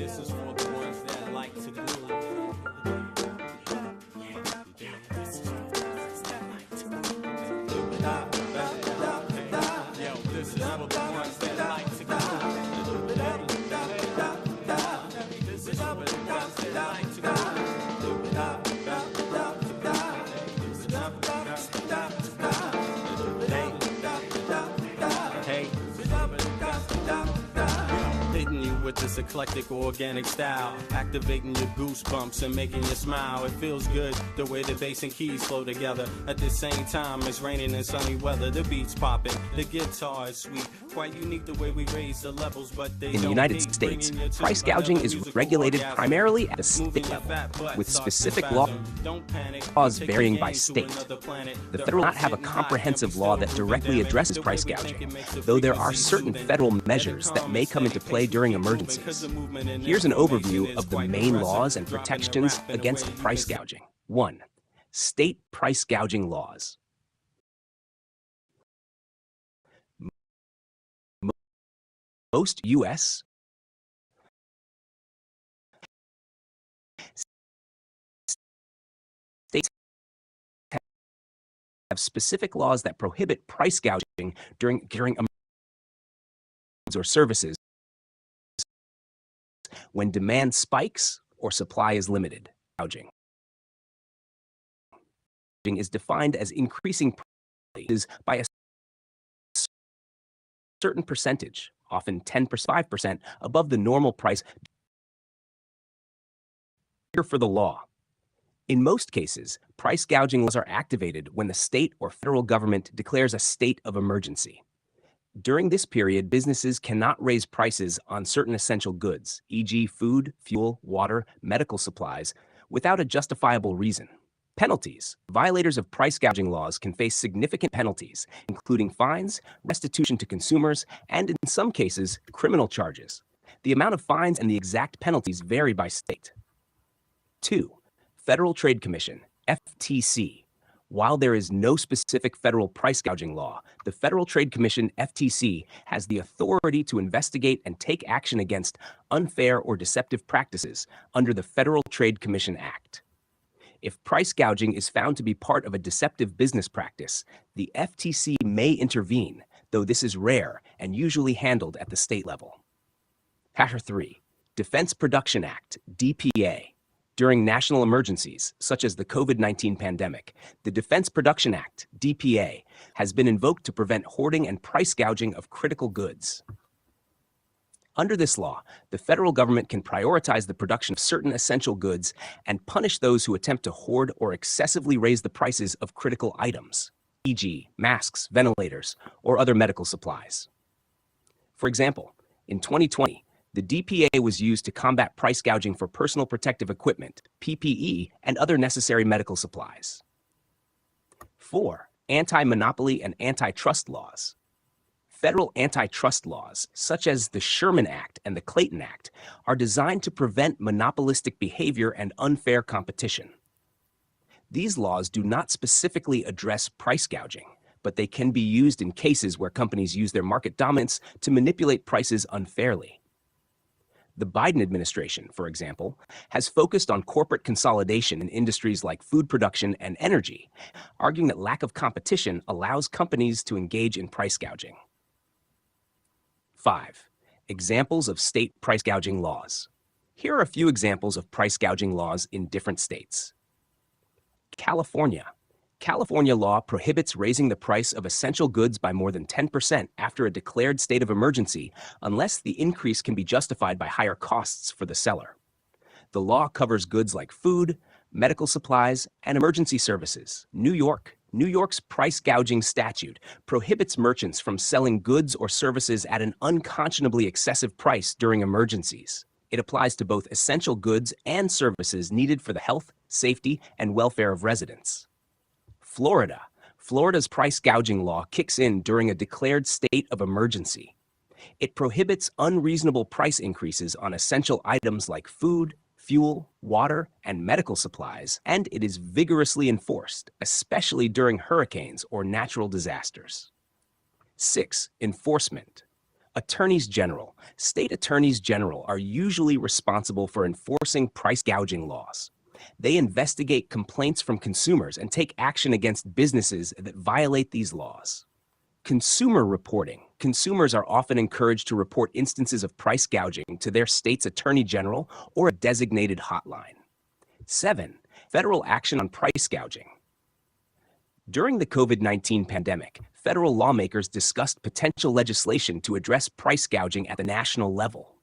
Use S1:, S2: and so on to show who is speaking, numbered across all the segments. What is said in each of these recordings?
S1: This is for the ones that like to glue. With this eclectic organic style, activating your goosebumps and making you smile. It feels good the way the bass and keys flow together. At the same time, it's raining in sunny weather. The beat's popping, the guitar is sweet. Quite unique the way we raise the levels, but they
S2: in the United States, price gouging is regulated primarily at the state level, with specific laws varying by state. The federal does not have a comprehensive law that directly addresses price gouging, though there are certain federal measures that may come into play during emergencies. Here's an overview of the main laws and protections against price gouging. 1. State price gouging laws. Most U.S. states have specific laws that prohibit price gouging during emergencies or services when demand spikes or supply is limited. Gouging is defined as increasing prices by a certain percentage, often 5% above the normal price for the law. In most cases, price gouging laws are activated when the state or federal government declares a state of emergency. During this period, businesses cannot raise prices on certain essential goods, e.g. food, fuel, water, medical supplies, without a justifiable reason. Penalties. Violators of price gouging laws can face significant penalties, including fines, restitution to consumers, and in some cases, criminal charges. The amount of fines and the exact penalties vary by state. 2. Federal Trade Commission, FTC. While there is no specific federal price gouging law, the Federal Trade Commission, FTC, has the authority to investigate and take action against unfair or deceptive practices under the Federal Trade Commission Act. If price gouging is found to be part of a deceptive business practice, the FTC may intervene, though this is rare and usually handled at the state level. 3. Defense Production Act, DPA. During national emergencies, such as the COVID-19 pandemic, the Defense Production Act, DPA, has been invoked to prevent hoarding and price gouging of critical goods. Under this law, the federal government can prioritize the production of certain essential goods and punish those who attempt to hoard or excessively raise the prices of critical items, e.g., masks, ventilators, or other medical supplies. For example, in 2020, the DPA was used to combat price gouging for personal protective equipment, PPE, and other necessary medical supplies. 4. Anti-monopoly and antitrust laws. Federal antitrust laws, such as the Sherman Act and the Clayton Act, are designed to prevent monopolistic behavior and unfair competition. These laws do not specifically address price gouging, but they can be used in cases where companies use their market dominance to manipulate prices unfairly. The Biden administration, for example, has focused on corporate consolidation in industries like food production and energy, arguing that lack of competition allows companies to engage in price gouging. 5. Examples of state price gouging laws. Here are a few examples of price gouging laws in different states. California. California law prohibits raising the price of essential goods by more than 10% after a declared state of emergency unless the increase can be justified by higher costs for the seller. The law covers goods like food, medical supplies, and emergency services. New York. New York's price gouging statute prohibits merchants from selling goods or services at an unconscionably excessive price during emergencies. It applies to both essential goods and services needed for the health, safety, and welfare of residents. Florida. Florida's price gouging law kicks in during a declared state of emergency. It prohibits unreasonable price increases on essential items like food, fuel, water, and medical supplies, and it is vigorously enforced, especially during hurricanes or natural disasters. 6. Enforcement. Attorneys General. State attorneys general are usually responsible for enforcing price gouging laws. They investigate complaints from consumers and take action against businesses that violate these laws. Consumer reporting. Consumers are often encouraged to report instances of price gouging to their state's attorney general or a designated hotline. 7. Federal action on price gouging. During the COVID-19 pandemic, federal lawmakers discussed potential legislation to address price gouging at the national level.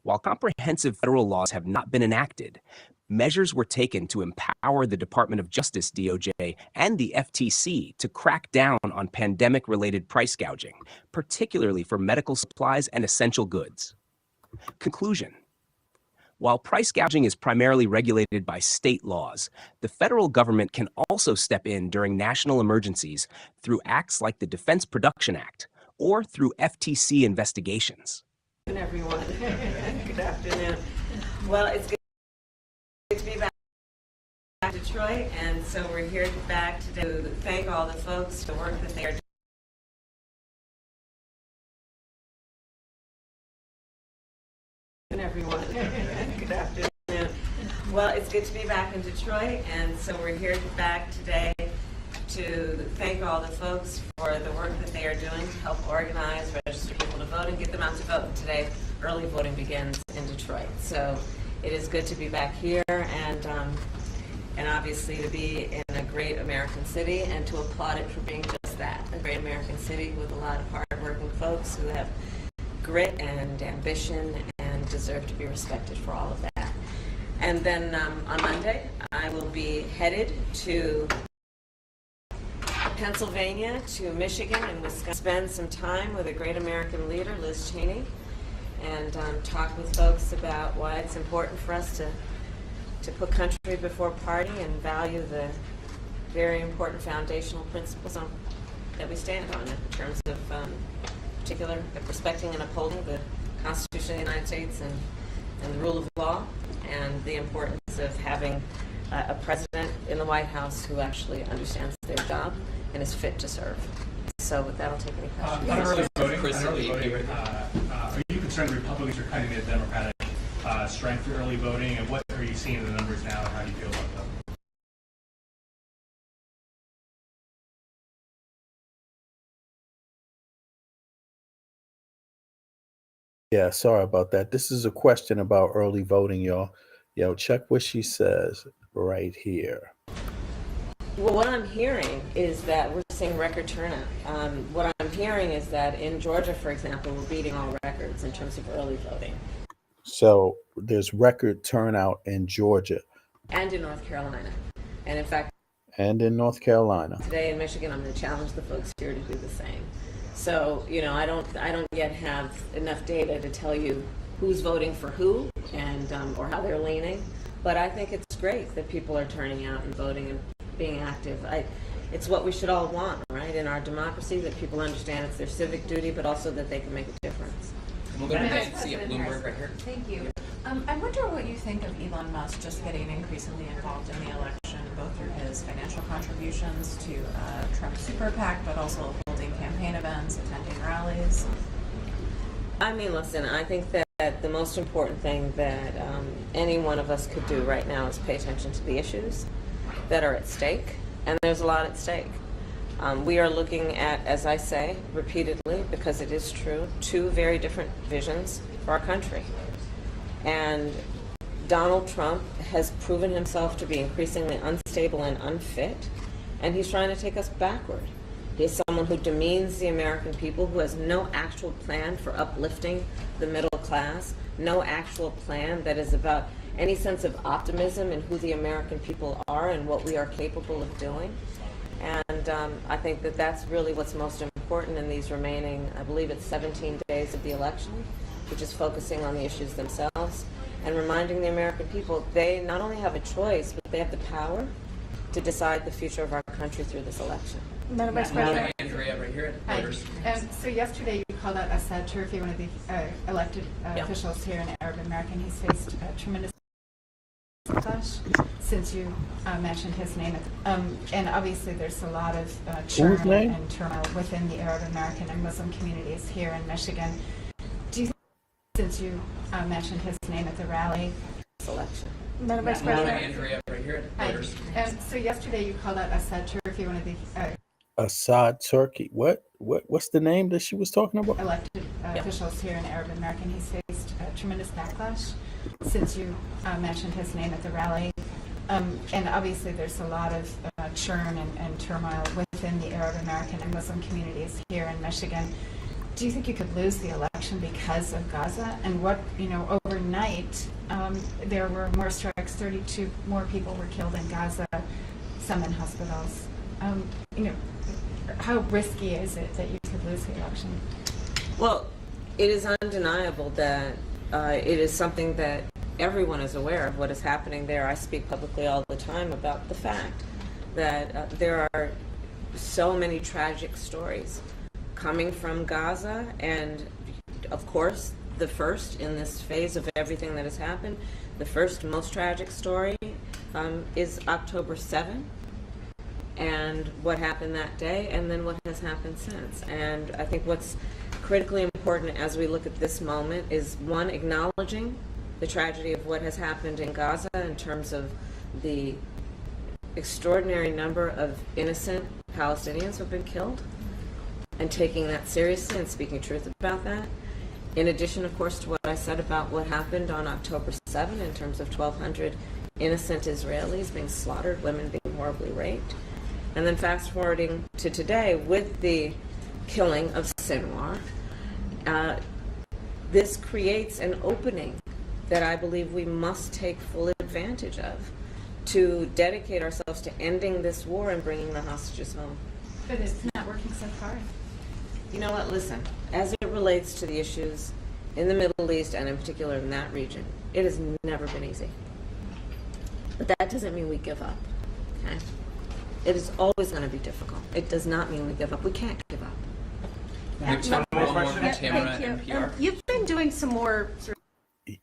S2: While comprehensive federal laws have not been enacted, measures were taken to empower the Department of Justice, DOJ, and the FTC to crack down on pandemic-related price gouging, particularly for medical supplies and essential goods. Conclusion. While price gouging is primarily regulated by state laws, the federal government can also step in during national emergencies through acts like the Defense Production Act or through FTC investigations.
S3: Everyone. Good afternoon. Well, it's good to be back in Detroit, and so we're here back today to thank all the folks for the work that they are doing. Everyone. Good afternoon. Well, it's good to be back in Detroit, and so we're here back today to thank all the folks for the work that they are doing to help organize, register people to vote, and get them out to vote. Today, early voting begins in Detroit. So it is good to be back here and obviously to be in a great American city and to applaud it for being just that, a great American city with a lot of hardworking folks who have grit and ambition and deserve to be respected for all of that. And then on Monday, I will be headed to Pennsylvania, to Michigan and Wisconsin, spend some time with a great American leader, Liz Cheney, and talk with folks about why it's important for us to put country before party and value the very important foundational principles that we stand on in terms of particular respecting and upholding the Constitution of the United States and the rule of law, and the importance of having a president in the White House who actually understands their job and is fit to serve. So with that, I'll take any questions.
S4: On early voting, are you concerned Republicans are cutting the Democratic strength for early voting, and what are you seeing in the numbers now, and how do you feel about them?
S5: Yeah, sorry about that. This is a question about early voting, y'all. Yo, check what she says right here.
S3: Well, what I'm hearing is that we're seeing record turnout. What I'm hearing is that in Georgia, for example, we're beating all records in terms of early voting.
S5: So there's record turnout in Georgia.
S3: And in North Carolina. And in fact,
S5: and in North Carolina.
S3: Today in Michigan, I'm going to challenge the folks here to do the same. So, you know, I don't yet have enough data to tell you who's voting for who and or how they're leaning. But I think it's great that people are turning out and voting and being active. It's what we should all want, right, in our democracy, that people understand it's their civic duty, but also that they can make a difference.
S6: We'll go to Nancy at Bloomberg right here. Thank you. I wonder what you think of Elon Musk just getting increasingly involved in the election, both through his financial contributions to Trump's super PAC, but also holding campaign events, attending rallies.
S3: I mean, listen, I think that the most important thing that any one of us could do right now is pay attention to the issues that are at stake, and there's a lot at stake. We are looking at, as I say repeatedly, because it is true, two very different visions for our country. And Donald Trump has proven himself to be increasingly unstable and unfit, and he's trying to take us backward. He's someone who demeans the American people, who has no actual plan for uplifting the middle class, no actual plan that is about any sense of optimism in who the American people are and what we are capable of doing. And I think that that's really what's most important in these remaining, I believe it's 17 days of the election, which is focusing on the issues themselves and reminding the American people they not only have a choice, but they have the power to decide the future of our country through this election.
S7: Madam Vice President.
S6: Andrea right here at Reuters.
S7: So yesterday you called out Assad Turki, one of the elected officials here, an Arab American. He's faced tremendous backlash since you mentioned his name. And obviously there's a lot of churn
S5: Whose name?
S7: and turmoil within the Arab American and Muslim communities here in Michigan. Do you think, since you mentioned his name at the rally,
S3: Selection.
S7: Madam Vice
S8: Mallory
S7: President?
S8: Andrea right here.
S7: Hi. So yesterday you called out Assad Turkey, one of the
S5: Assad Turkey. What's the name that she was talking about?
S7: elected officials here in Arab American. He's faced tremendous backlash since you mentioned his name at the rally. And obviously there's a lot of churn and turmoil within the Arab American and Muslim communities here in Michigan. Do you think you could lose the election because of Gaza? And overnight, there were more strikes, 32 more people were killed in Gaza, some in hospitals. How risky is it that you could lose the election?
S3: Well, it is undeniable that it is something that everyone is aware of what is happening there. I speak publicly all the time about the fact that there are so many tragic stories coming from Gaza, and of course, the first in this phase of everything that has happened, the first most tragic story is October 7th. And what happened that day, and then what has happened since. And I think what's critically important as we look at this moment is, one, acknowledging the tragedy of what has happened in Gaza in terms of the extraordinary number of innocent Palestinians who have been killed, and taking that seriously and speaking truth about that. In addition, of course, to what I said about what happened on October 7th in terms of 1,200 innocent Israelis being slaughtered, women being horribly raped. And then fast forwarding to today with the killing of Sinwar, this creates an opening that I believe we must take full advantage of to dedicate ourselves to ending this war and bringing the hostages home.
S7: But it's not working so far.
S3: You know what, listen, as it relates to the issues in the Middle East and in particular in that region, it has never been easy. But that doesn't mean we give up, okay? It is always going to be difficult. It does not mean we give up. We can't give up.
S8: We have time for one more from Tamara
S9: Thank you.
S8: and PR.
S9: You've been doing some more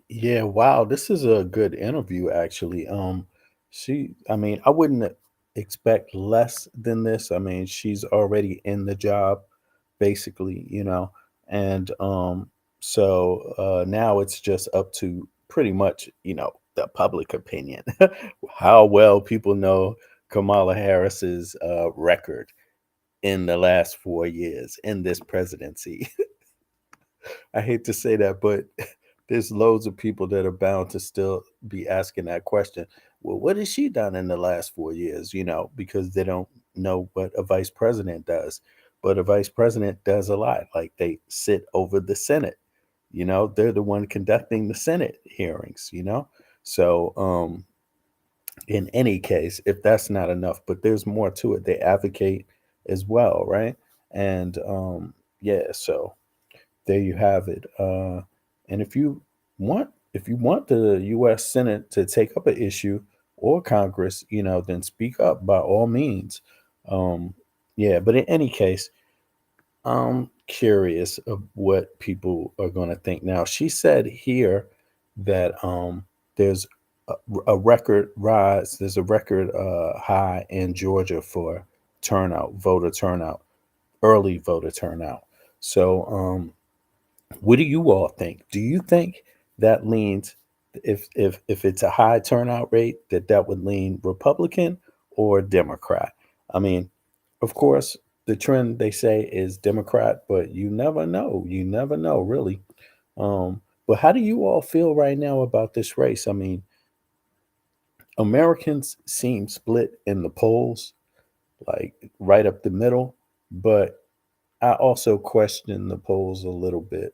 S5: Yeah, wow, this is a good interview actually. I mean, I wouldn't expect less than this. I mean, she's already in the job basically, and now it's just up to pretty much, the public opinion, how well people know Kamala Harris's record in the last 4 years in this presidency. I hate to say that, but there's loads of people that are bound to still be asking that question. Well, what has she done in the last 4 years? Because they don't know what a vice president does. But a vice president does a lot. Like, they sit over the Senate. They're the one conducting the Senate hearings, So in any case, if that's not enough, but there's more to it. They advocate as well, right? And so there you have it. And if you want the U.S. Senate to take up an issue, or Congress, then speak up by all means. But in any case, I'm curious of what people are going to think. Now, she said here that there's a record rise. There's a record high in Georgia for voter turnout, early voter turnout. So, what do you all think? Do you think that leans, if it's a high turnout rate, that would lean Republican or Democrat? I mean, of course, the trend, they say, is Democrat, but you never know. You never know, really. But how do you all feel right now about this race? I mean, Americans seem split in the polls, like right up the middle, but I also question the polls a little bit,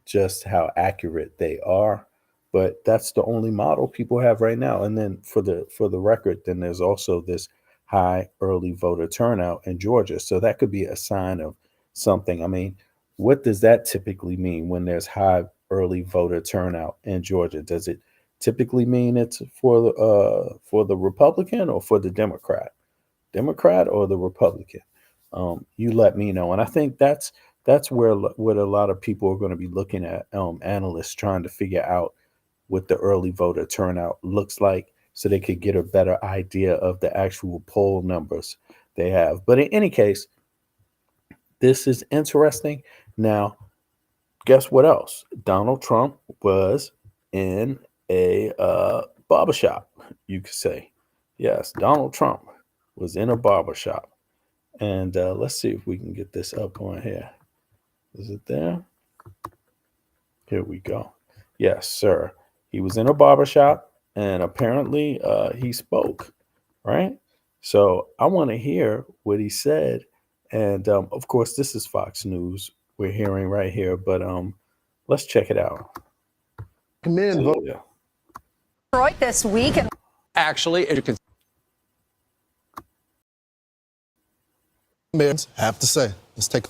S5: just how accurate they are. But that's the only model people have right now. And then for the record, then there's also this high early voter turnout in Georgia. So that could be a sign of something. I mean, what does that typically mean when there's high early voter turnout in Georgia? Does it typically mean it's for the Republican or for the Democrat or the Republican? You let me know. And I think that's where what a lot of people are going to be looking at, analysts trying to figure out what the early voter turnout looks like so they could get a better idea of the actual poll numbers they have. But in any case, this is interesting. Now, guess what else? Donald Trump was in a barbershop, you could say. Yes, Donald Trump was in a barbershop. And let's see if we can get this up on here. Is it there? Here we go. Yes, sir. He was in a barbershop and apparently he spoke, right? So I want to hear what he said. And of course, this is Fox News we're hearing right here, but let's check it out.
S9: Men vote.
S5: Yeah.
S10: Detroit this week.
S11: Actually, as you can
S9: Have to say, let's take.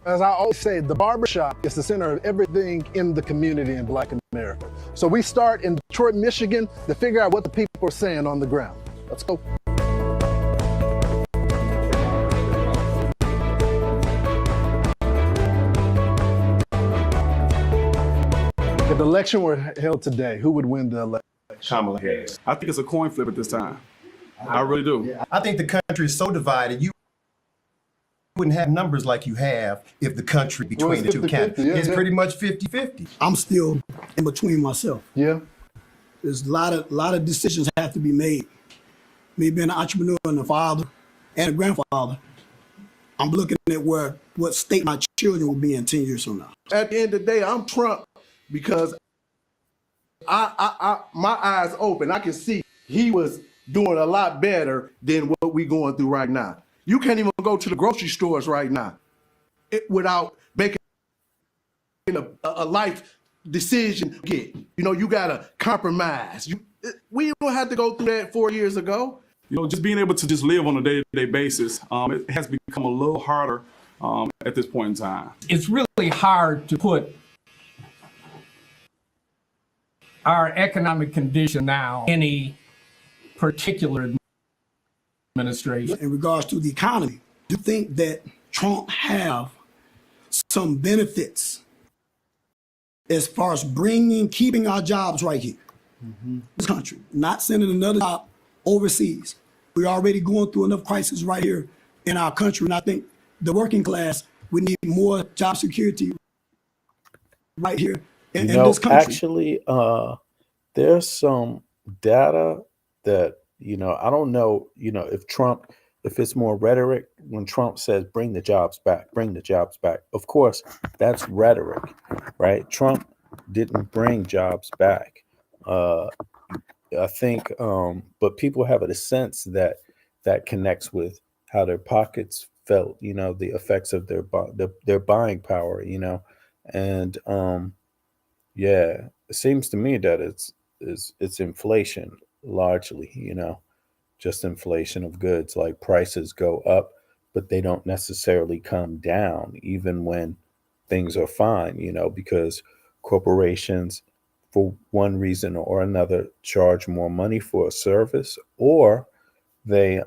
S9: As I always say, the barbershop is the center of everything in the community in Black America. So we start in Detroit, Michigan to figure out what the people are saying on the ground. Let's go. If the election were held today, who would win the election?
S12: Kamala Harris. I think it's a coin flip at this time. I really do.
S13: I think the country is so divided, you wouldn't have numbers like you have if the country between the two candidates. It's pretty much 50-50.
S14: I'm still in between myself.
S9: Yeah.
S14: There's a lot of decisions have to be made. Me being an entrepreneur and a father and a grandfather, I'm looking at what state my children will be in 10 years from now.
S15: At the end of the day, I'm Trump because I my eyes open. I can see he was doing a lot better than what we're going through right now. You can't even go to the grocery stores right now without making a life decision. You gotta compromise. We don't have to go through that 4 years ago.
S12: Just being able to just live on a day-to-day basis, it has become a little harder at this point in time.
S16: It's really hard to put our economic condition now in any particular administration.
S14: In regards to the economy, do you think that Trump have some benefits as far as keeping our jobs right here, this country, not sending another job overseas? We're already going through enough crisis right here in our country, and I think the working class, we need more job security right here in this country.
S5: Actually, there's some data that, I don't know, if it's more rhetoric when Trump says, bring the jobs back. Of course, that's rhetoric, right? Trump didn't bring jobs back. I think, but people have a sense that connects with how their pockets felt, the effects of their buying power, and yeah, it seems to me that it's inflation largely, just inflation of goods. Like prices go up, but they don't necessarily come down even when things are fine, because corporations, for one reason or another, charge more money for a service, or they,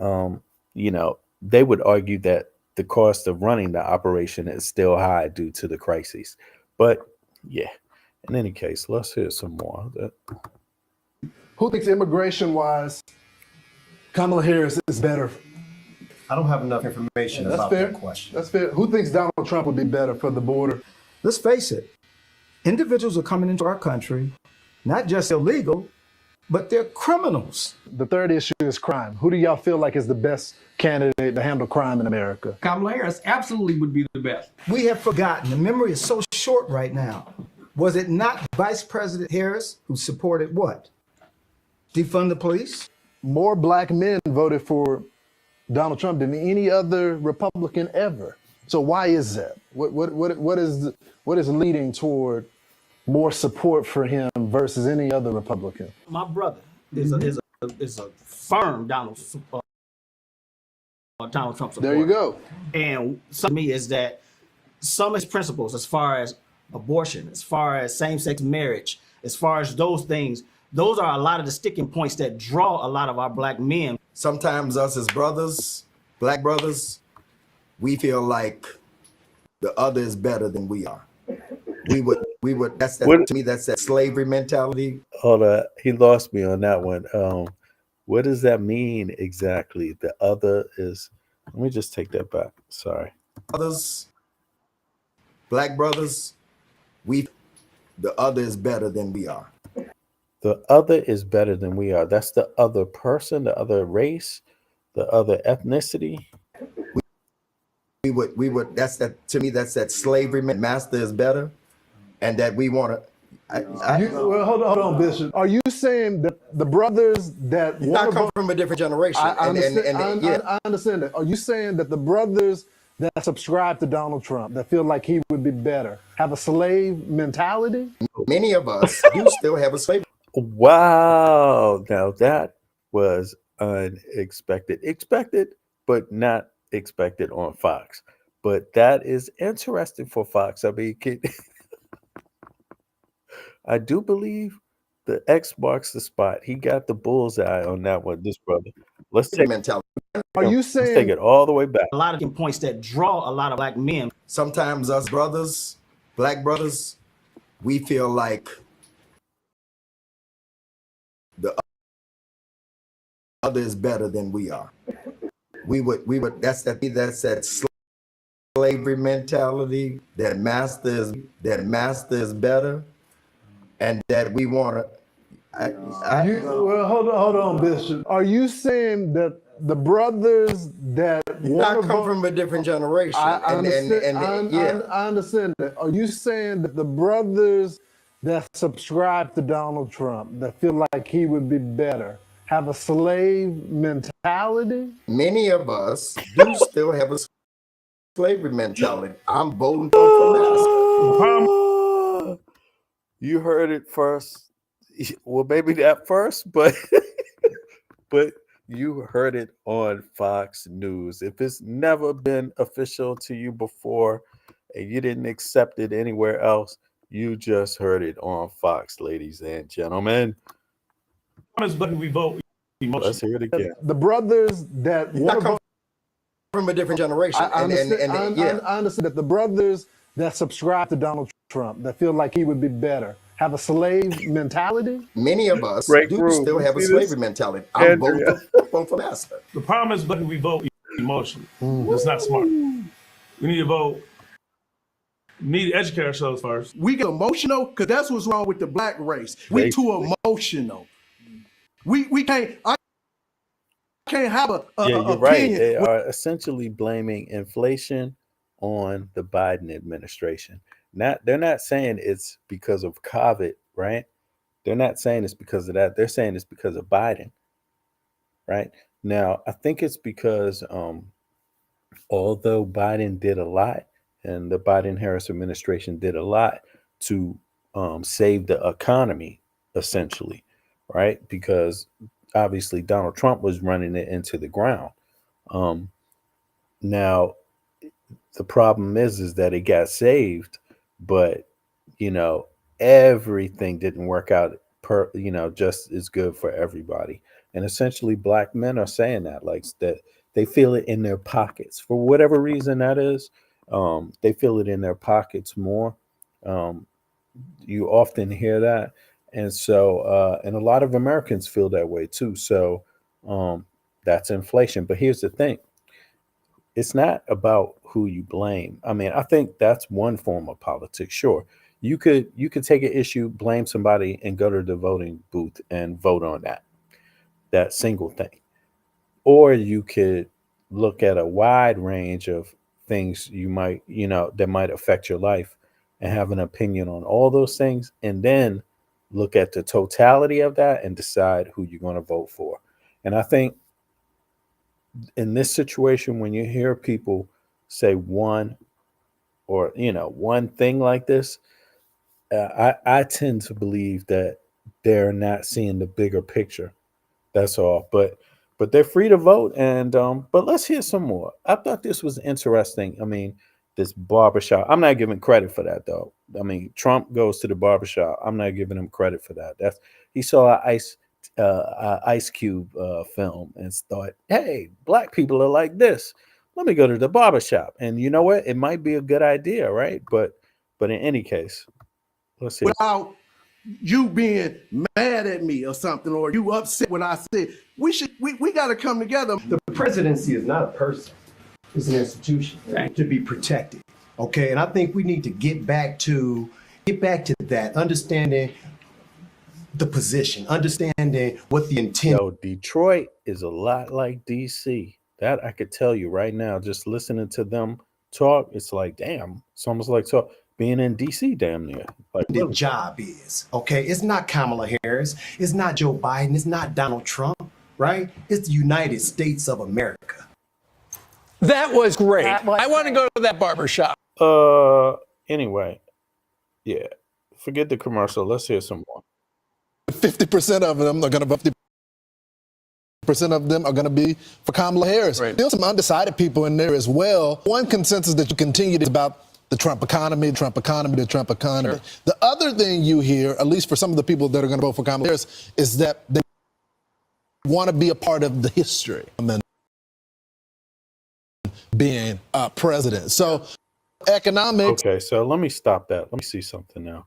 S5: they would argue that the cost of running the operation is still high due to the crises. But yeah, in any case, let's hear some more of that.
S9: Who thinks immigration-wise, Kamala Harris is better?
S13: I don't have enough information about that question.
S9: That's fair. Who thinks Donald Trump would be better for the border?
S17: Let's face it, individuals are coming into our country, not just illegal, but they're criminals.
S9: The third issue is crime. Who do y'all feel like is the best candidate to handle crime in America?
S16: Kamala Harris absolutely would be the best.
S17: We have forgotten. The memory is so short right now. Was it not Vice President Harris who supported what? Defund the police?
S9: More black men voted for Donald Trump than any other Republican ever. So why is that? What is leading toward more support for him versus any other Republican?
S18: My brother is a firm Donald Trump supporter.
S9: There you go.
S18: And some to me is that some of his principles, as far as abortion, as far as same-sex marriage, as far as those things, those are a lot of the sticking points that draw a lot of our black men.
S13: Sometimes us as brothers, black brothers, we feel like the other is better than we are. We would We would. That's that.
S5: What?
S13: To me, that's that slavery mentality.
S5: Hold on, he lost me on that one. What does that mean exactly? The other is. Let me just take that back. Sorry.
S13: Others, black brothers, the other is better than we are.
S5: The other is better than we are. That's the other person, the other race, the other ethnicity.
S13: We would. That's that. To me, that's that slavery. Master is better, and that we want to.
S9: Well, hold on, Bishop. Are you saying that the brothers that
S13: I come from a different generation?
S9: I understand,
S13: yeah.
S9: I understand that. Are you saying that the brothers that subscribe to Donald Trump, that feel like he would be better, have a slave mentality?
S13: Many of us do still have a slave.
S5: Wow. Now that was unexpected. Expected, but not expected on Fox. But that is interesting for Fox. I mean, I do believe the X marks the spot. He got the bullseye on that one, this brother. Let's take
S13: mentality.
S9: Are you
S5: let's
S9: saying
S5: take it all the way back.
S18: A lot of points that draw a lot of black men.
S13: Sometimes us brothers, black brothers, we feel like the other is better than we are. We would. That's that slavery mentality. That master is better, and that we want to.
S9: Well, hold on, Bishop. Are you saying that the brothers that
S13: I come from a different generation?
S9: I understand that. Are you saying that the brothers that subscribe to Donald Trump, that feel like he would be better, have a slave mentality?
S13: Many of us do still have a slavery mentality. I'm voting for
S5: You heard it first. Well, maybe that first, but but you heard it on Fox News. If it's never been official to you before and you didn't accept it anywhere else, you just heard it on Fox, ladies and gentlemen.
S12: Button we vote.
S5: Let's hear it again.
S9: The brothers that
S13: I come from a different generation.
S9: I understand that the brothers that subscribe to Donald Trump, that feel like he would be better, have a slave mentality?
S13: Many of us do still have a slavery mentality. I'm voting for master.
S12: The problem is button we vote emotionally. That's not smart. We need to vote. We need to educate ourselves first.
S15: We get emotional because that's what's wrong with the black race. We too emotional. We can't. I can't have a
S5: you're
S15: opinion.
S5: right. They are essentially blaming inflation on the Biden administration. They're not saying it's because of COVID, right? They're not saying it's because of that. They're saying it's because of Biden, right? Now, I think it's because although Biden did a lot and the Biden-Harris administration did a lot to save the economy, essentially, right? Because obviously Donald Trump was running it into the ground. Now, the problem is that it got saved, but everything didn't work out just as good for everybody. And essentially black men are saying that, like, that they feel it in their pockets for whatever reason that is. They feel it in their pockets more. You often hear that. And so and a lot of Americans feel that way too. So that's inflation. But here's the thing. It's not about who you blame. I mean, I think that's one form of politics. Sure, you could take an issue, blame somebody, and go to the voting booth and vote on that single thing. Or you could look at a wide range of things that might affect your life and have an opinion on all those things, and then look at the totality of that and decide who you're going to vote for. And I think in this situation, when you hear people say one thing like this, I tend to believe that they're not seeing the bigger picture. That's all. But they're free to vote. And but let's hear some more. I thought this was interesting. I mean, this barbershop. I'm not giving credit for that though. I mean, Trump goes to the barbershop. I'm not giving him credit for that. He saw an Ice Cube film and thought, hey, black people are like this. Let me go to the barbershop. And you know what? It might be a good idea, right? But in any case, Let's see.
S15: without you being mad at me or something, or you upset when I said we got to come together.
S19: The presidency is not a person; it's an institution to be protected. Okay, and I think we need to get back to that, understanding the position, understanding what the intent.
S5: Yo, Detroit is a lot like DC. That I could tell you right now. Just listening to them talk, it's like, damn, it's almost like being in DC damn near. Like
S19: The job is, okay? It's not Kamala Harris. It's not Joe Biden. It's not Donald Trump, right? It's the United States of America.
S11: That was great. I want to go to that barber shop.
S5: Anyway, yeah. Forget the commercial. Let's hear some more.
S9: 50% of them are going to 50% of them are going to be for Kamala Harris.
S11: Right.
S9: There's some undecided people in there as well. One consensus that you continue is about the Trump economy, the Trump economy, the Trump economy. Sure. The other thing you hear, at least for some of the people that are going to vote for Kamala Harris, is that they want to be a part of the history of being president. So economics.
S5: Okay, so let me stop that. Let me see something now.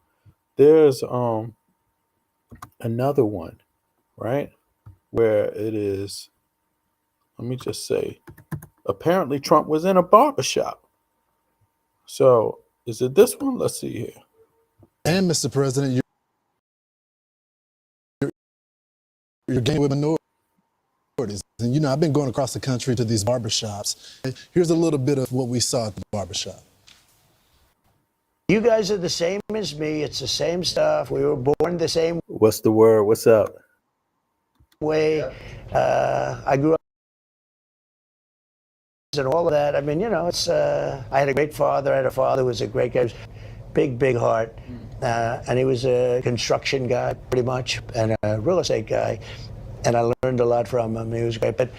S5: There's another one, right? Where it is, let me just say, apparently Trump was in a barbershop. So is it this one? Let's see here.
S9: And Mr. President, you're getting with minorities. And you know, I've been going across the country to these barbershops. Here's a little bit of what we saw at the barbershop.
S20: You guys are the same as me. It's the same stuff. We were born the same
S5: What's the word? What's up?
S20: way. I grew up and all of that. I mean, you know, it's. I had a great father. I had a father who was a great guy, big heart, and he was a construction guy pretty much, and a real estate guy, and I learned a lot from him. He was great, but.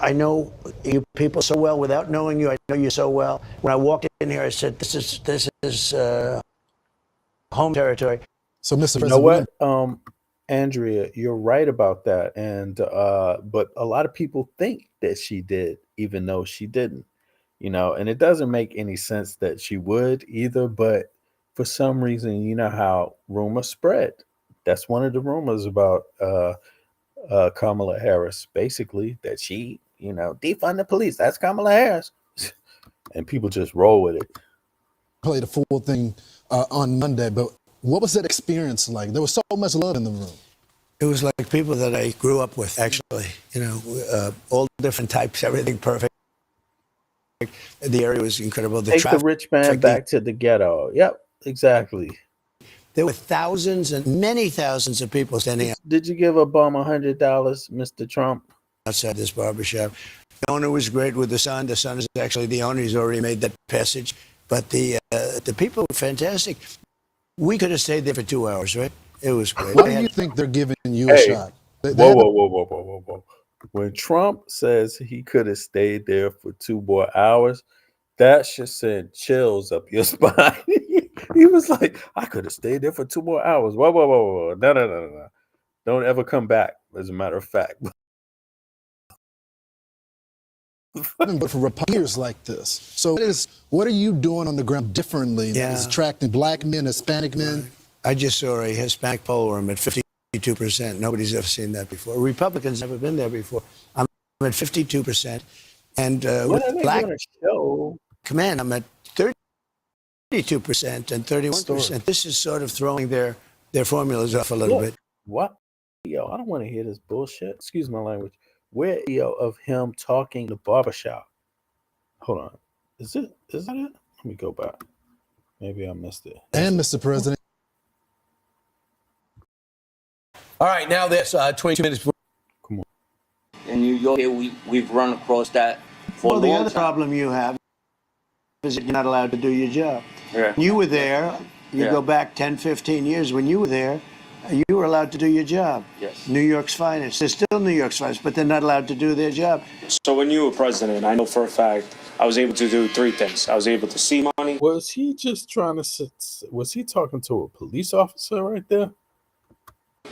S20: I know you people so well without knowing you. I know you so well. When I walked in here, I said, "This is home territory."
S5: So, Mr. President, you know what, Andrea, you're right about that, and but a lot of people think that she did, even though she didn't. You know, and it doesn't make any sense that she would either. But for some reason, you know how rumors spread. That's one of the rumors about. Kamala Harris, basically, that she, you know, defund the police. That's Kamala Harris. And people just roll with it.
S9: Played a full thing on Monday, but what was that experience like? There was so much love in the room.
S20: It was like people that I grew up with, actually. You know, all different types, everything perfect. The area was incredible.
S5: Take the rich man back to the ghetto. Yep, exactly.
S20: There were thousands and many thousands of people standing out.
S5: Did you give Obama $100, Mr. Trump?
S20: Outside this barbershop. The owner was great with the son. The son is actually the owner. He's already made that passage. But the people were fantastic. We could have stayed there for 2 hours, right? It was great.
S9: Why do you think they're giving you a shot?
S5: Whoa. When Trump says he could have stayed there for 2 more hours, that should send chills up your spine. He was like, I could have stayed there for 2 more hours. Whoa. No. Don't ever come back, as a matter of fact.
S9: But for years like this. So what are you doing on the ground differently that is attracting black men, Hispanic men?
S20: I just saw a Hispanic poll where I'm at 52%. Nobody's ever seen that before. Republicans never been there before. I'm at 52%. And with black command, I'm at 32% and 31%. This is sort of throwing their formulas off a little bit.
S5: What? Yo, I don't want to hear this bullshit. Excuse my language. Where of him talking in the barbershop? Hold on. Is that it? Let me go back. Maybe I missed it.
S9: And Mr. President.
S11: All right, now that's 22 minutes.
S5: Come on.
S21: In New York, we've run across that for
S20: Well,
S21: a
S20: the
S21: long
S20: other
S21: time.
S20: problem you have is that you're not allowed to do your job.
S21: Yeah.
S20: You were there. You go back 10, 15 years. When you were there, you were allowed to do your job.
S21: Yes.
S20: New York's finest. They're still New York's finest, but they're not allowed to do their job.
S22: So when you were president, I know for a fact I was able to do 3 things. I was able to see money.
S5: Was he just trying to was he talking to a police officer right there?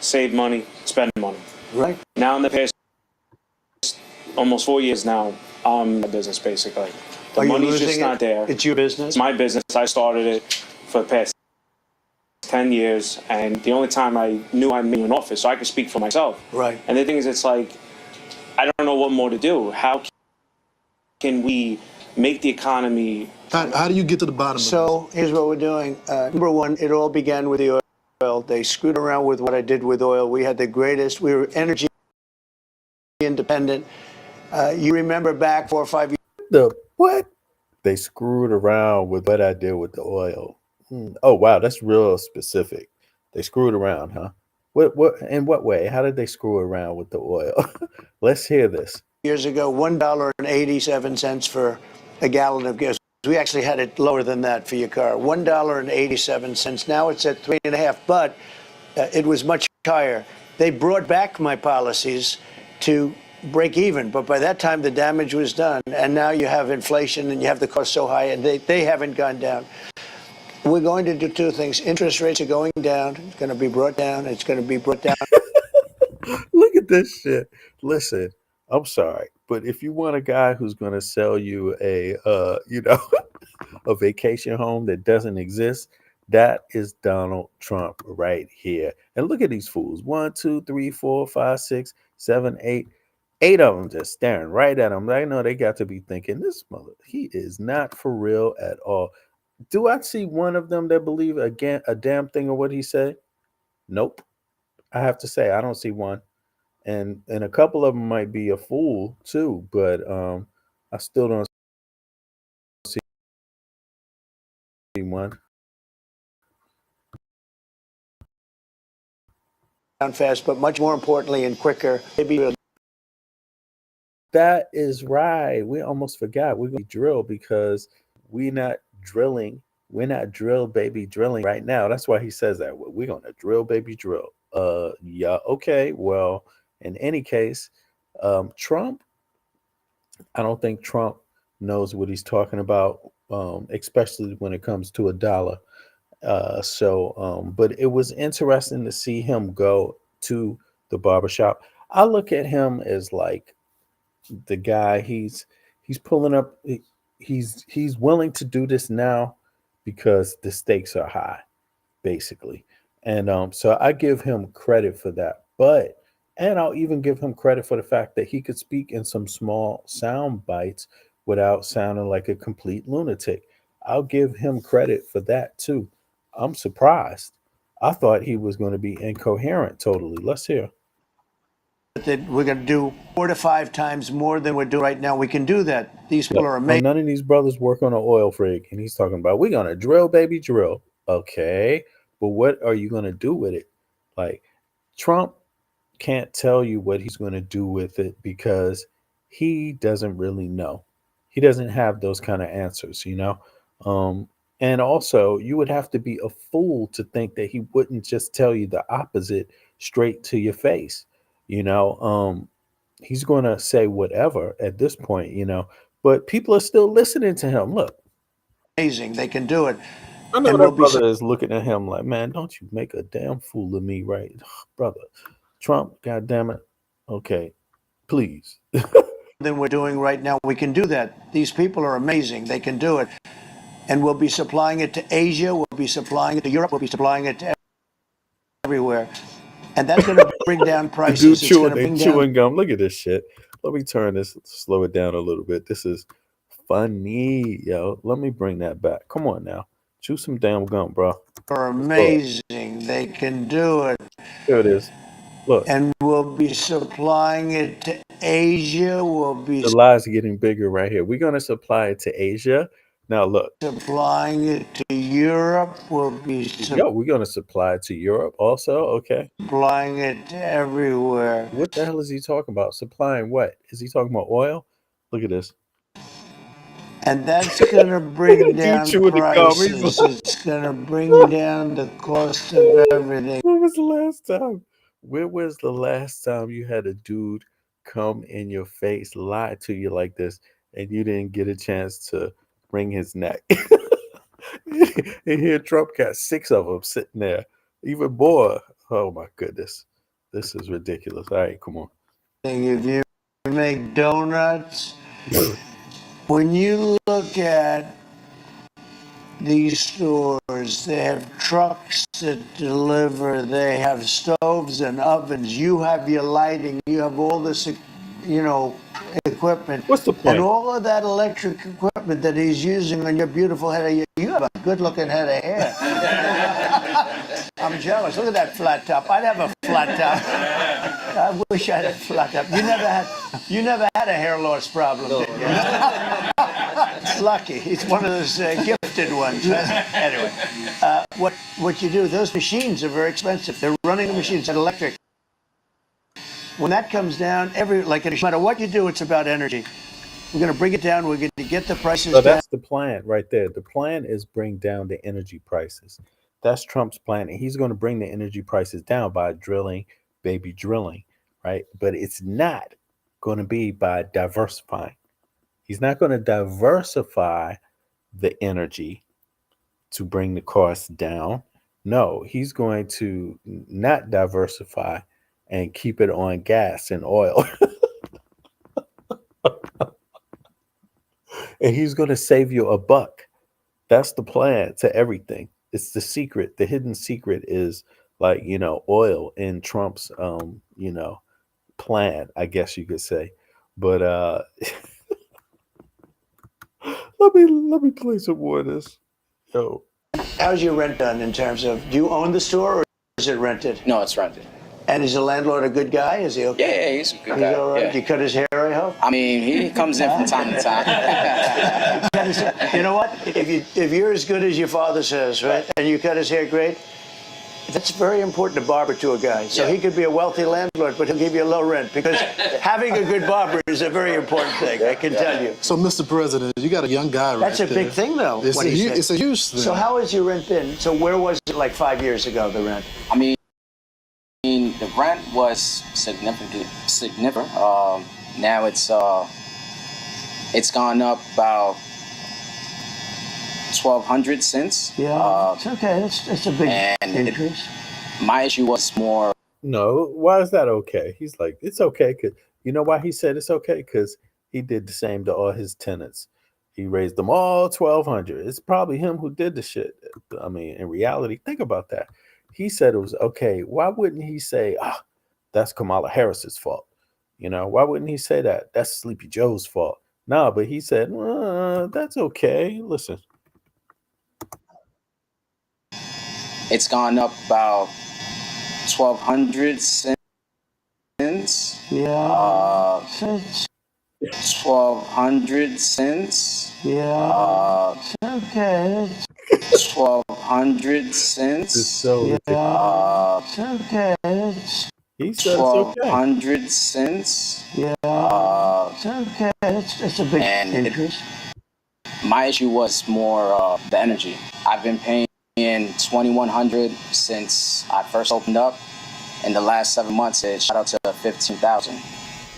S22: Save money, spend money.
S20: Right.
S22: Now in the past almost 4 years now, I'm in business basically. The money's just not there.
S20: It's your business?
S22: It's my business. I started it for the past 10 years, and the only time I knew I made in office, so I could speak for myself.
S20: Right.
S22: And the thing is, it's like, I don't know what more to do. How can we make the economy?
S9: How do you get to the bottom of this?
S20: So here's what we're doing. Number one, it all began with the oil. They screwed around with what I did with oil. We had the greatest. We were energy independent. You remember back 4 or 5 years.
S5: The what? They screwed around with what I did with the oil. Oh wow, that's real specific. They screwed around, huh? What in what way? How did they screw around with the oil? Let's hear this.
S20: Years ago, $1.87 for a gallon of gas. We actually had it lower than that for your car, $1.87. Now it's at $3.50, but it was much higher. They brought back my policies to break even, but by that time the damage was done, and now you have inflation and you have the cost so high, and they haven't gone down. We're going to do two things. Interest rates are going down. It's going to be brought down. It's going to be brought down.
S5: Look at this shit. Listen, I'm sorry, but if you want a guy who's going to sell you a a vacation home that doesn't exist, that is Donald Trump right here. And look at these fools. 1, 2, 3, 4, 5, 6, 7, 8. 8 of them just staring right at him. I know they got to be thinking, this mother, he is not for real at all. Do I see one of them that believe again a damn thing of what he said? Nope. I have to say I don't see one. And a couple of them might be a fool too, but I still don't see one.
S20: Down fast, but much more importantly and quicker. Maybe
S5: that is right. We almost forgot. We're going to drill because we're not drilling. We're not drill baby drilling right now. That's why he says that. We're going to drill baby drill. Yeah, okay. Well, in any case, Trump, I don't think Trump knows what he's talking about, especially when it comes to a dollar. But it was interesting to see him go to the barbershop. I look at him as like the guy he's pulling up. He's willing to do this now because the stakes are high, basically. And so I give him credit for that. And I'll even give him credit for the fact that he could speak in some small sound bites without sounding like a complete lunatic. I'll give him credit for that too. I'm surprised. I thought he was going to be incoherent totally. Let's hear.
S20: that we're going to do 4 to 5 times more than we're doing right now. We can do that. These people are
S5: No,
S20: amazing.
S5: none of these brothers work on an oil rig, and he's talking about we're going to drill, baby, drill. Okay, but what are you going to do with it? Like, Trump can't tell you what he's going to do with it because he doesn't really know. He doesn't have those kind of answers, and also you would have to be a fool to think that he wouldn't just tell you the opposite straight to your face. He's going to say whatever at this point, but people are still listening to him. Look,
S20: Amazing. They can do it.
S5: I know
S20: And
S5: that
S20: we'll be
S5: brother is looking at him like, man, don't you make a damn fool of me, right? Brother, Trump, God damn it. Okay, please.
S20: than we're doing right now. We can do that. These people are amazing. They can do it. And we'll be supplying it to Asia. We'll be supplying it to Europe. We'll be supplying it to everywhere. And that's going to bring down prices.
S5: Dude
S20: It's
S5: chewing,
S20: going to bring
S5: chewing
S20: down.
S5: gum. Look at this shit. Let me turn this, slow it down a little bit. This is funny, yo. Let me bring that back. Come on now. Chew some damn gum, bro.
S20: Are amazing. They can do it.
S5: Here it is. Look.
S20: And we'll be supplying it to Asia. We'll be
S5: The lies are getting bigger right here. We're going to supply it to Asia. Now, look.
S20: supplying it to Europe. We'll be
S5: We're going to supply it to Europe also. Okay.
S20: supplying it to everywhere.
S5: What the hell is he talking about? Supplying what? Is he talking about oil? Look at this.
S20: And that's going to bring down prices. It's going to bring down the cost of everything.
S5: When was the last time? When was the last time you had a dude come in your face, lie to you like this, and you didn't get a chance to wring his neck? And here Trump got 6 of them sitting there. Even more. Oh my goodness. This is ridiculous. All right, come on.
S20: If you make donuts, when you look at these stores, they have trucks that deliver, they have stoves and ovens, you have your lighting, you have all this, equipment.
S5: What's the point?
S20: And all of that electric equipment that he's using on your beautiful head of hair, you have a good looking head of hair. I'm jealous. Look at that flat top. I'd have a flat top. I wish I had a flat top. You never had a hair loss problem, did you? It's lucky. He's one of those gifted ones. Anyway, what you do, those machines are very expensive. They're running the machines at electric. When that comes down, no matter what you do, it's about energy. We're going to bring it down. We're going to get the prices
S5: So
S20: down.
S5: that's the plan right there. The plan is bring down the energy prices. That's Trump's plan. And he's going to bring the energy prices down by drilling, baby drilling, right? But it's not going to be by diversifying. He's not going to diversify the energy to bring the cost down. No, he's going to not diversify and keep it on gas and oil. And he's going to save you a buck. That's the plan to everything. It's the secret. The hidden secret is oil in Trump's plan, I guess you could say. But let me play some more of this. Yo.
S20: How's your rent done in terms of, do you own the store or is it rented?
S8: No, it's rented.
S20: And is the landlord a good guy? Is he okay?
S8: Yeah, he's a good guy.
S20: All right?
S8: Yeah.
S20: Do you cut his hair, I hope?
S8: I mean, he comes in from time to time.
S20: You know what? If you're as good as your father says, right, and you cut his hair great, that's very important to barber to a guy. So he could be a wealthy landlord, but he'll give you a low rent because having a good barber is a very important thing, I can tell you.
S9: So, Mr. President, you got a young guy right
S20: That's a
S9: there.
S20: big thing, though.
S9: It's a huge thing.
S20: So how has your rent been? So where was it like 5 years ago, the rent?
S8: I mean, the rent was significant. Now it's gone up about 1,200 cents.
S20: Yeah, it's okay. It's a big increase.
S8: My issue was more.
S5: No, why is that okay? He's like, it's okay because you know why he said it's okay? Because he did the same to all his tenants. He raised them all 1,200. It's probably him who did the shit. I mean, in reality, think about that. He said it was okay. Why wouldn't he say, that's Kamala Harris's fault? Why wouldn't he say that? That's Sleepy Joe's fault. No, but he said, that's okay. Listen.
S8: It's gone up about 1,200 cents.
S20: Yeah.
S8: 1,200 cents.
S20: Yeah. Okay.
S8: 1,200 cents.
S5: It's so
S20: ridiculous. Okay.
S5: He said it's okay.
S8: 1,200 cents.
S20: Yeah. Okay. It's a big increase.
S8: My issue was more the energy. I've been paying $2,100 since I first opened up. In the last 7 months, it shot out to $15,000.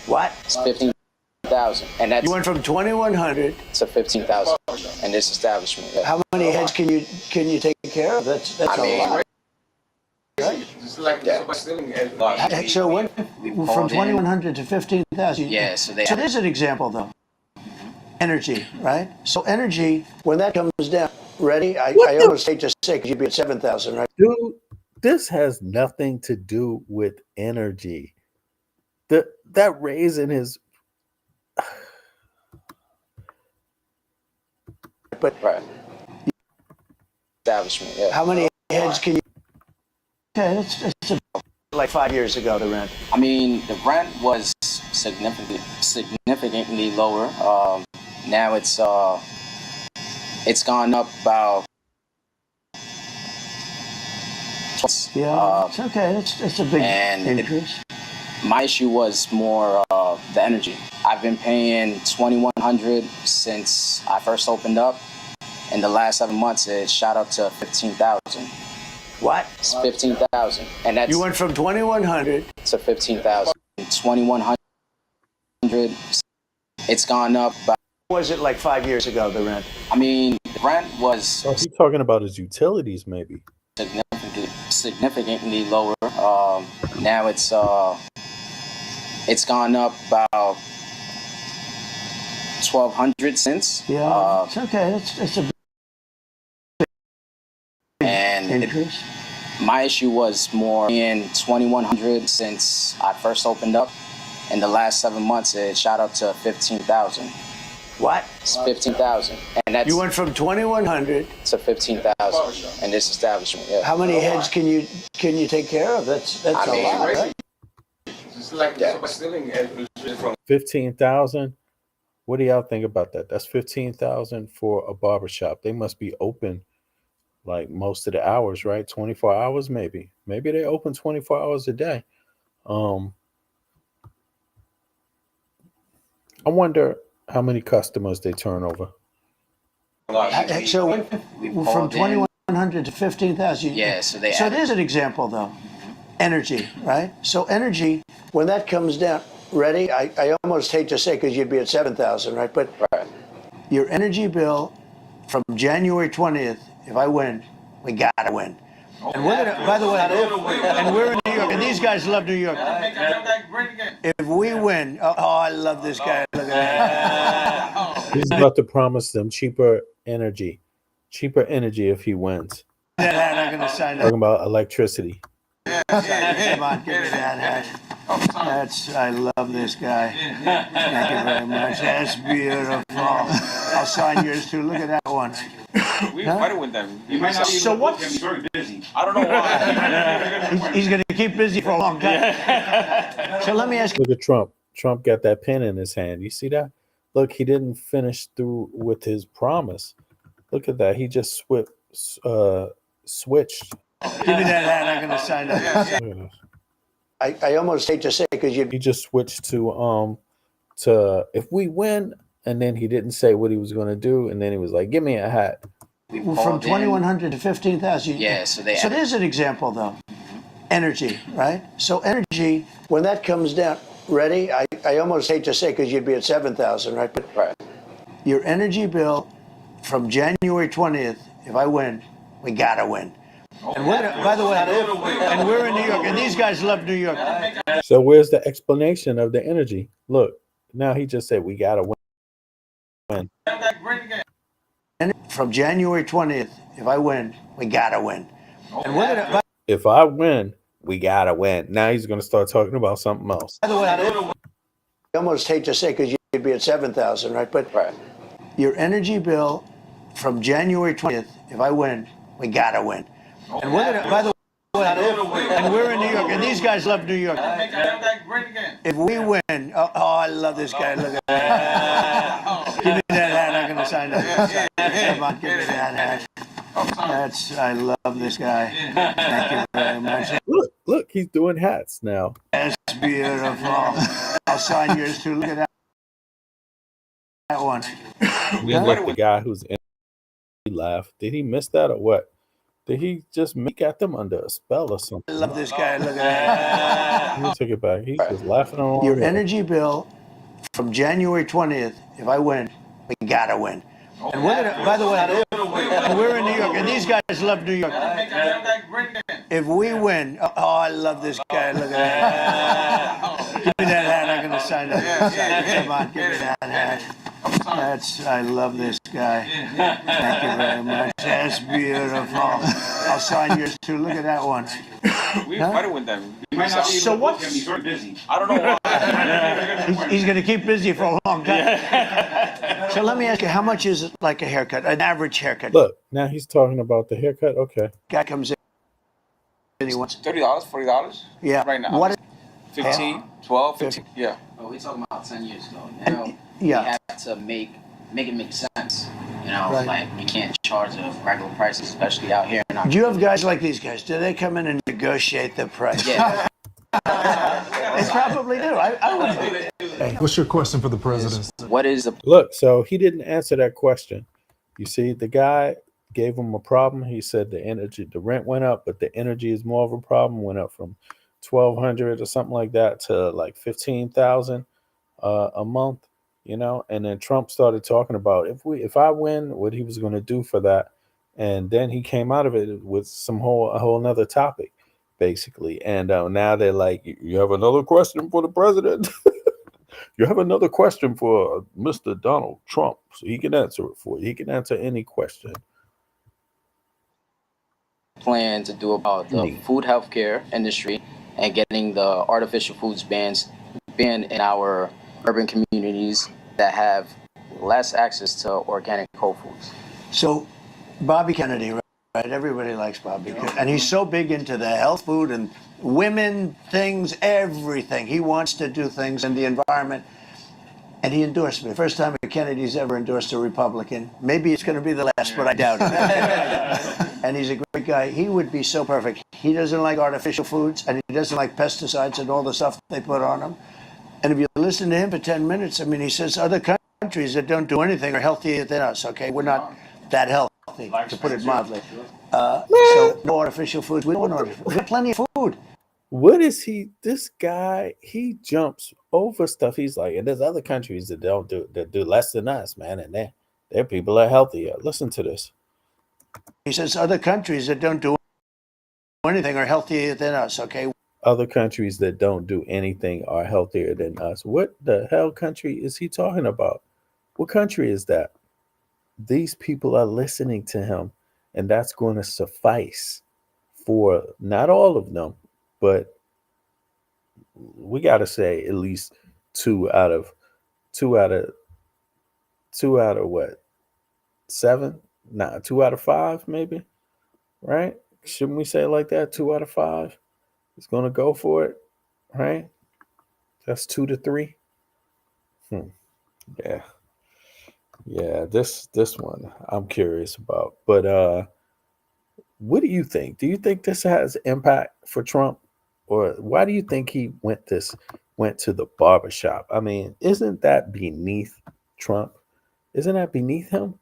S20: What?
S8: It's $15,000, and that's
S20: you went from 2,100
S8: to $15,000 in this establishment. Yeah.
S20: How many heads can you take care of? That's a lot. Right? So when from 2,100 to 15,000.
S8: Yeah. So
S20: there's an example though. Energy, right? So energy, when that comes down, ready? I almost hate to say because you'd be at 7,000, right?
S5: Dude, this has nothing to do with energy. That raise in his
S20: but
S8: right establishment. Yeah.
S20: How many heads can you? Okay, it's like 5 years ago, the rent.
S8: I mean, the rent was significantly lower. Now it's gone up about.
S20: Yeah, it's okay. It's a big increase.
S8: My issue was more the energy. I've been paying $2,100 since I first opened up. In the last 7 months, it shot up to $15,000.
S20: What?
S8: It's $15,000, and that's
S20: you went from 2,100
S8: to $15,000. 2,100. It's gone up.
S20: Was it like 5 years ago, the rent?
S8: I mean, the rent was.
S5: Oh, he's talking about his utilities, maybe.
S8: Significantly lower. Now it's gone up about 1,200 cents.
S20: Yeah, it's okay. It's a increase?
S8: My issue was more in 2,100 since I first opened up. In the last 7 months, it shot up to 15,000.
S20: What?
S8: It's 15,000, and that's
S20: You went from 2,100
S8: to 15,000 in this establishment. Yeah.
S20: How many heads can you take care of? That's a lot, right?
S1: It's like stealing
S5: 15,000. What do y'all think about that? That's 15,000 for a barbershop. They must be open like most of the hours, right? 24 hours, maybe. Maybe they open 24 hours a day. I wonder how many customers they turn over.
S20: So from 2,100 to 15,000.
S8: Yeah, so
S20: there's an example, though. Energy, right? So energy, when that comes down, ready? I almost hate to say because you'd be at 7,000, right? But your energy bill from January 20th, if I win, we gotta win. And we're gonna, by the way, and we're in New York, and these guys love New York. If we win, oh, I love this guy. Look at that.
S5: He's about to promise them cheaper energy if he wins.
S20: I'm gonna sign
S5: Talking about electricity.
S20: Come on, give me that hat. I love this guy. Thank you very much. That's beautiful. I'll sign yours too. Look at that one.
S1: We fighting with them. You might not be
S20: So what?
S1: He's very busy. I don't know why.
S20: He's going to keep busy for a long time. So let me ask you.
S5: Look at Trump. Trump got that pen in his hand. You see that? Look, he didn't finish through with his promise. Look at that. He just switched.
S20: Give me that hat. I'm going to sign that. I almost hate to say because
S5: he just switched to if we win, and then he didn't say what he was going to do, and then he was like, "Give me a hat."
S20: From 2,100 to 15,000.
S8: Yeah, so
S20: there's an example, though. Energy, right? So energy, when that comes down, ready? I almost hate to say because you'd be at 7,000, right? But your energy bill from January 20th, if I win, we gotta win. And by the way, and we're in New York, and these guys love New York.
S5: So where's the explanation of the energy? Look, now he just said we gotta win.
S20: And from January 20th, if I win, we gotta win. And
S5: if I win, we gotta win. Now he's gonna start talking about something else.
S20: By the way, I almost hate to say because you'd be at 7,000, right? But your energy bill from January 20th, if I win, we gotta win. And by the way, and we're in New York, and these guys love New York. If we win, oh, I love this guy. Look at that. Give me that hat. I'm going to sign that. Come on, give me that hat. I love this guy. Thank you very much.
S5: Look, he's doing hats now.
S20: That's beautiful. I'll sign yours too. Look at that one.
S5: Look, the guy who's in, he laughed. Did he miss that or what? Did he just got them under a spell or something?
S20: I love this guy. Look at that.
S5: Let me take it back. He's just laughing along.
S20: Your energy bill from January 20th, if I win, we gotta win. And by the way, and we're in New York, and these guys love New York. If we win, oh, I love this guy. Look at that. Give me that hat. I'm going to sign that. Come on, give me that hat. I love this guy. Thank you very much. That's beautiful. I'll sign yours too. Look at that one.
S1: We fighting with them.
S20: So what?
S1: He's very busy. I don't know why.
S20: He's going to keep busy for a long time. So let me ask you, how much is it like a haircut, an average haircut?
S5: Look, now he's talking about the haircut. Okay.
S20: Guy comes in. And he wants
S1: $30, $40.
S20: Yeah.
S1: Right now.
S20: What?
S1: 15, 12, 15. Yeah.
S8: Well, we're talking about 10 years ago. Now
S20: we
S8: have to make it make sense. You know, like we can't charge a regular price, especially out here in our.
S20: Do you have guys like these guys? Do they come in and negotiate the price?
S8: Yeah.
S20: They probably do. I would do.
S9: What's your question for the president?
S8: What is the
S5: Look, so he didn't answer that question. You see, the guy gave him a problem. He said the rent went up, but the energy is more of a problem. Went up from 1,200 or something like that to like 15,000 a month. You know, and then Trump started talking about if I win, what he was going to do for that, and then he came out of it with a whole nother topic, basically. And now they're like, you have another question for the president? You have another question for Mr. Donald Trump, so he can answer it for you. He can answer any question.
S8: plan to do about the food healthcare industry and getting the artificial foods banned in our urban communities that have less access to organic whole foods.
S20: So, Bobby Kennedy, right? Everybody likes Bobby, and he's so big into the health food and women things, everything. He wants to do things in the environment, and he endorsed me. First time a Kennedy's ever endorsed a Republican. Maybe it's going to be the last, but I doubt it. And he's a great guy. He would be so perfect. He doesn't like artificial foods, and he doesn't like pesticides and all the stuff they put on them. And if you listen to him for 10 minutes, I mean, he says other countries that don't do anything are healthier than us, okay? We're not that healthy, to put it mildly. So no artificial foods. We don't want artificial. We have plenty of food.
S5: What is he? This guy, he jumps over stuff. He's like, and there's other countries that do less than us, man, and their people are healthier. Listen to this.
S20: He says other countries that don't do anything are healthier than us, okay?
S5: Other countries that don't do anything are healthier than us. What the hell country is he talking about? What country is that? These people are listening to him, and that's going to suffice for not all of them, but we got to say at least two out of what? 7? Nah, 2 out of 5 maybe, right? Shouldn't we say it like that? 2 out of 5 is going to go for it, right? That's 2 to 3. Yeah, this one I'm curious about. But what do you think? Do you think this has impact for Trump? Or why do you think he went to the barbershop? I mean, isn't that beneath Trump? Isn't that beneath him?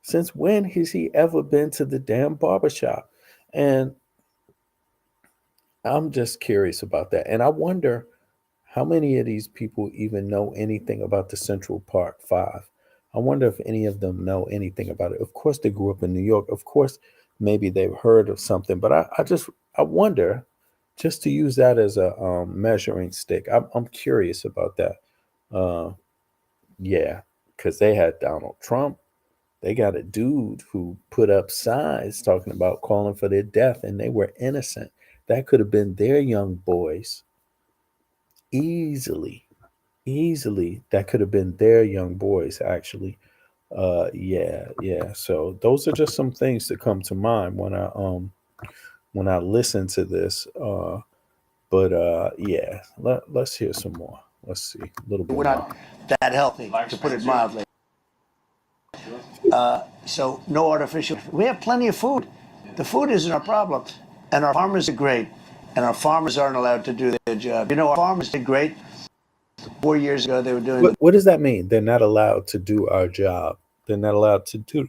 S5: Since when has he ever been to the damn barbershop? And I'm just curious about that. And I wonder how many of these people even know anything about the Central Park 5. I wonder if any of them know anything about it. Of course, they grew up in New York. Of course, maybe they've heard of something. But I wonder, just to use that as a measuring stick. I'm curious about that. Yeah, because they had Donald Trump. They got a dude who put up signs talking about calling for their death, and they were innocent. That could have been their young boys. Easily. That could have been their young boys, actually. Yeah. So those are just some things that come to mind when I listen to this. Yeah, let's hear some more. Let's see a little bit.
S20: We're not that healthy, to put it mildly. So no artificial. We have plenty of food. The food isn't our problem. And our farmers are great. And our farmers aren't allowed to do their job. You know, our farmers did great. 4 years ago, they were doing.
S5: What does that mean? They're not allowed to do our job. They're not allowed to do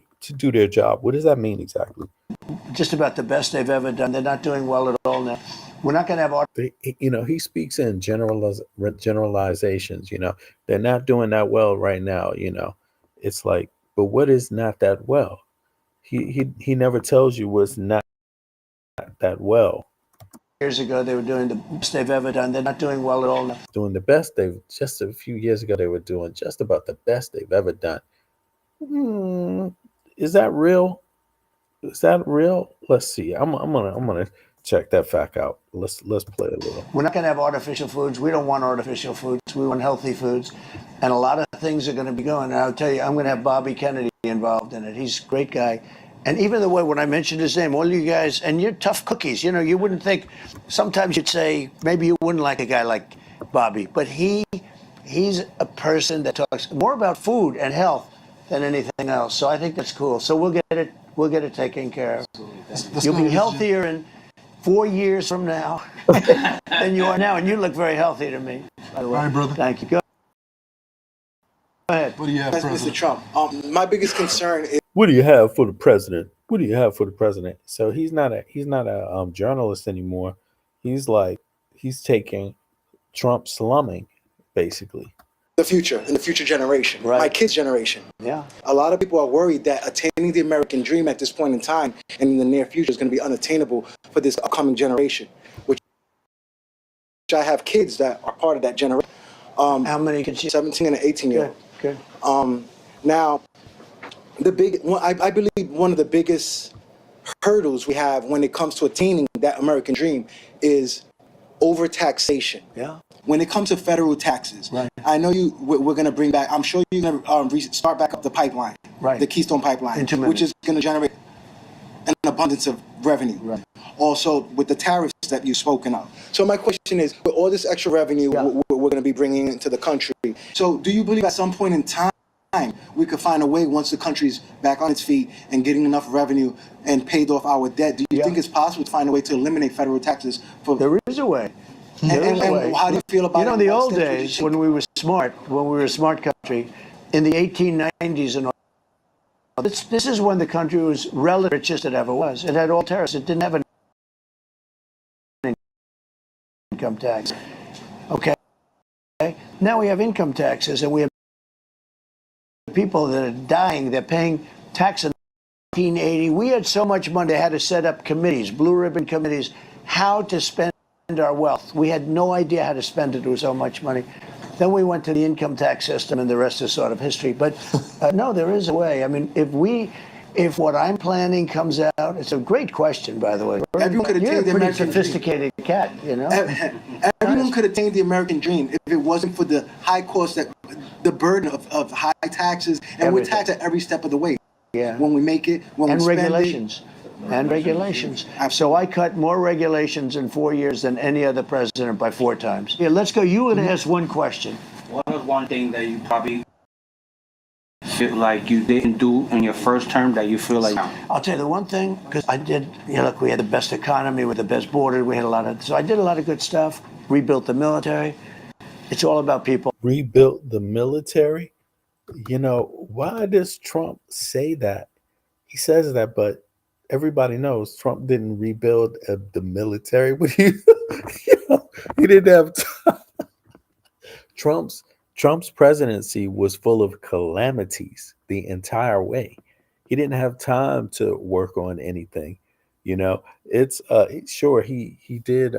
S5: their job. What does that mean exactly?
S20: Just about the best they've ever done. They're not doing well at all now. We're not going to have
S5: he speaks in generalizations. They're not doing that well right now. It's like, but what is not that well? He never tells you what's not that well.
S20: Years ago, they were doing the best they've ever done. They're not doing well at all now.
S5: Doing the best just a few years ago, they were doing just about the best they've ever done. Is that real? Is that real? Let's see. I'm gonna check that fact out. Let's play a little.
S20: We're not going to have artificial foods. We don't want artificial foods. We want healthy foods, and a lot of things are going to be going. And I'll tell you, I'm going to have Bobby Kennedy involved in it. He's a great guy. And even the way when I mentioned his name, all you guys, and you're tough cookies. You wouldn't think. Sometimes you'd say maybe you wouldn't like a guy like Bobby, but he's a person that talks more about food and health than anything else. So I think that's cool. So we'll get it taken care of. You'll be healthier in 4 years from now than you are now, and you look very healthy to me. By the way.
S9: All right, brother.
S20: Thank you. Go ahead.
S9: What do you have, President?
S2: Mr. Trump, my biggest concern is.
S5: What do you have for the president? What do you have for the president? So he's not a journalist anymore. He's taking Trump slumming, basically.
S2: The future, in the future generation,
S20: right.
S2: My kids' generation.
S20: Yeah.
S2: A lot of people are worried that attaining the American dream at this point in time and in the near future is going to be unattainable for this upcoming generation, which I have kids that are part of that generation.
S20: How many kids?
S2: 17 and an 18-year-old.
S20: Good.
S2: Now, I believe one of the biggest hurdles we have when it comes to attaining that American dream is overtaxation.
S20: Yeah.
S2: When it comes to federal taxes, right. I know we're going to bring back, I'm sure you're going to start back up the pipeline,
S20: right.
S2: the Keystone Pipeline, which is going to generate an abundance of revenue. Right. Also, with the tariffs that you've spoken of. So my question is, with all this extra revenue we're going to be bringing into the country, so do you believe at some point in time we could find a way, once the country's back on its feet and getting enough revenue and paid off our debt, do you think it's possible to find a way to eliminate federal taxes?
S20: There is a way.
S2: And how do you feel about it?
S20: In the old days, when we were a smart country, in the 1890s and all, this is when the country was relatively richest it ever was. It had all tariffs. It didn't have an income tax. Okay. Now we have income taxes, and we have people that are dying. They're paying tax in 1980. We had so much money, they had to set up committees, blue ribbon committees, how to spend our wealth. We had no idea how to spend it with so much money. Then we went to the income tax system, and the rest is sort of history. But no, there is a way. I mean, if what I'm planning comes out, it's a great question, by the way.
S2: Everyone could attain the American
S20: sophisticated dream. Cat, you know.
S2: Everyone could attain the American dream if it wasn't for the high cost, the burden of high taxes, and we're taxed at every step of the way.
S20: Yeah.
S2: When we make it, when we spend
S20: regulations. And regulations. So I cut more regulations in 4 years than any other president by 4 times. Yeah, let's go. You would ask one question.
S21: What was one thing that you probably feel like you didn't do in your first term that you feel like?
S20: I'll tell you the one thing, because I did, look, we had the best economy with the best border. We had so I did a lot of good stuff. Rebuilt the military. It's all about people.
S5: Rebuilt the military? Why does Trump say that? He says that, but everybody knows Trump didn't rebuild the military. He didn't have time. Trump's presidency was full of calamities the entire way. He didn't have time to work on anything. It's sure he did.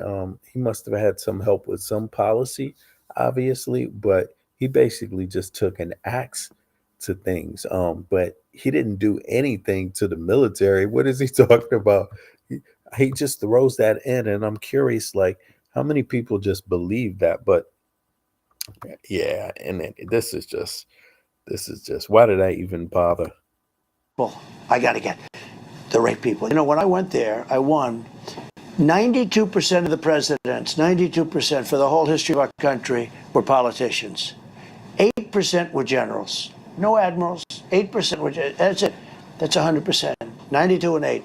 S5: He must have had some help with some policy, obviously, but he basically just took an axe to things. But he didn't do anything to the military. What is he talking about? He just throws that in, and I'm curious, like, how many people just believe that? But yeah, and this is just why did I even bother?
S20: Well, I got to get the right people. When I went there, I won 92% of the presidents, 92% for the whole history of our country were politicians. 8% were generals. No admirals. 8% were, that's it. That's 100%. 92 and 8.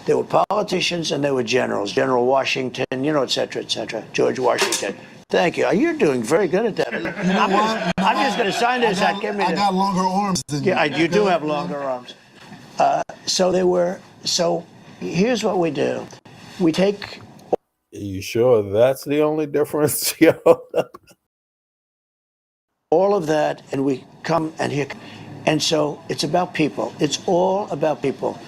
S20: They were politicians and they were generals. General Washington, et cetera, et cetera. George Washington. Thank you. You're doing very good at that. I'm just going to sign this. I
S9: got longer arms than you.
S20: Yeah, you do have longer arms. So here's what we do. We take.
S5: Are you sure that's the only difference?
S20: All of that, and we come and here. And so it's about people. It's all about people.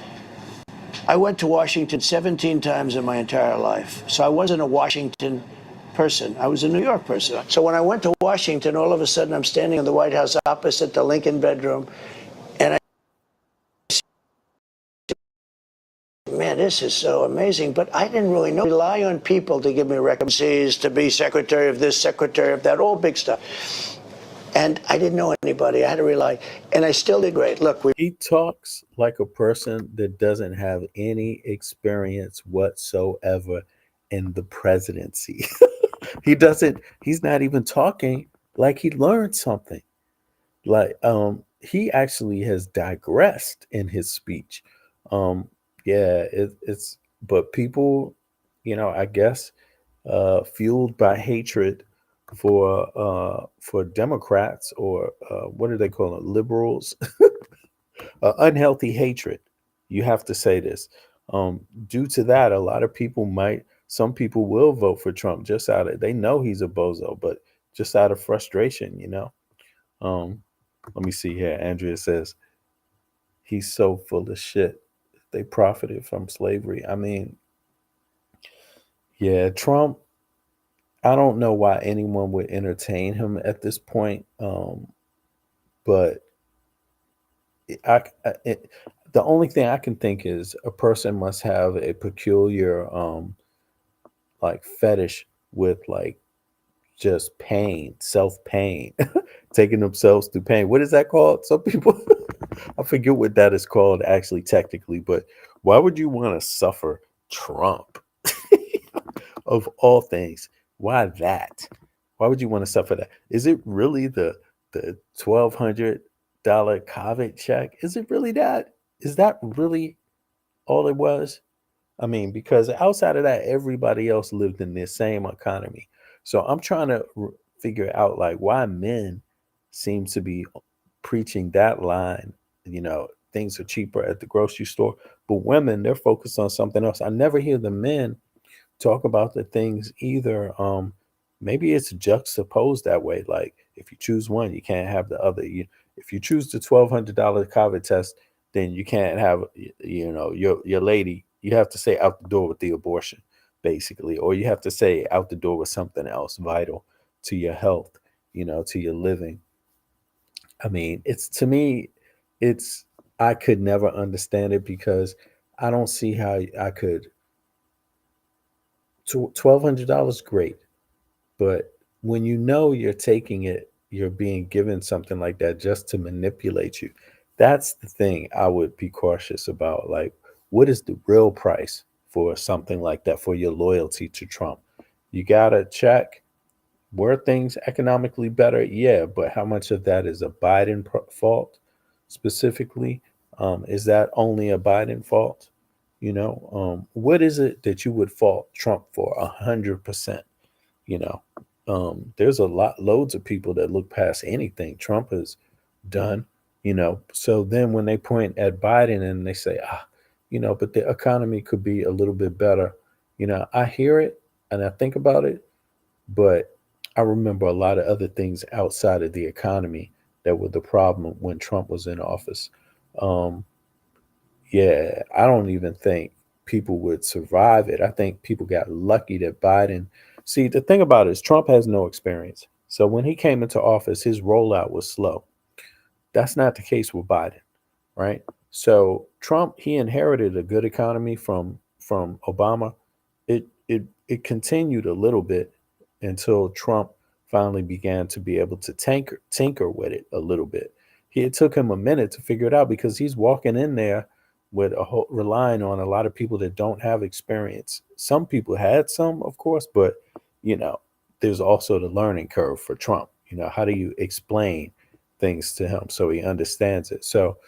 S20: I went to Washington 17 times in my entire life. So I wasn't a Washington person. I was a New York person. So when I went to Washington, all of a sudden I'm standing in the White House opposite the Lincoln bedroom, and I man, this is so amazing. But I didn't really know. Rely on people to give me recommendations, to be secretary of this, secretary of that, all big stuff. And I didn't know anybody. I had to rely. And I still did great. Look,
S5: he talks like a person that doesn't have any experience whatsoever in the presidency. He's not even talking like he learned something. Like, he actually has digressed in his speech. But people, I guess, fueled by hatred for Democrats, or what do they call it, liberals, unhealthy hatred. You have to say this. Due to that, a lot of people some people will vote for Trump just they know he's a bozo, but just out of frustration, Let me see here. Andrea says he's so full of shit. They profited from slavery. I mean, yeah, Trump, I don't know why anyone would entertain him at this point. But the the only thing I can think is a person must have a peculiar like fetish with like just pain, self pain, taking themselves through pain. What is that called? Some people, I forget what that is called actually technically, but why would you want to suffer Trump of all things? Why that? Why would you want to suffer that? Is it really the $1,200 COVID check? Is it really that? Is that really all it was? I mean, because outside of that, everybody else lived in this same economy. So I'm trying to figure out like why men seem to be preaching that line. Things are cheaper at the grocery store, but women, they're focused on something else. I never hear the men talk about the things either. Maybe it's juxtaposed that way. Like if you choose one, you can't have the other. If you choose the $1,200 COVID test, then you can't have your lady. You have to say out the door with the abortion, basically, or you have to say out the door with something else vital to your health, to your living. I mean, it's to me, it's I could never understand it because I don't see how I could. $1,200 great, but when you're taking it, you're being given something like that just to manipulate you. That's the thing I would be cautious about. Like, what is the real price for something like that for your loyalty to Trump? You gotta check. Were things economically better? Yeah, but how much of that is a Biden fault specifically? Is that only a Biden fault? What is it that you would fault Trump for 100%? You know, there's loads of people that look past anything Trump has done. So then when they point at Biden and they say, but the economy could be a little bit better. I hear it and I think about it, but I remember a lot of other things outside of the economy that were the problem when Trump was in office. Um, yeah, I don't even think people would survive it. I think people got lucky that Biden. See, the thing about it is Trump has no experience. So when he came into office, his rollout was slow. That's not the case with Biden, right? So Trump, he inherited a good economy from Obama. It continued a little bit until Trump finally began to be able to tinker with it a little bit. It took him a minute to figure it out because he's walking in there with relying on a lot of people that don't have experience. Some people had some, of course, but there's also the learning curve for Trump. How do you explain things to him so he understands it? So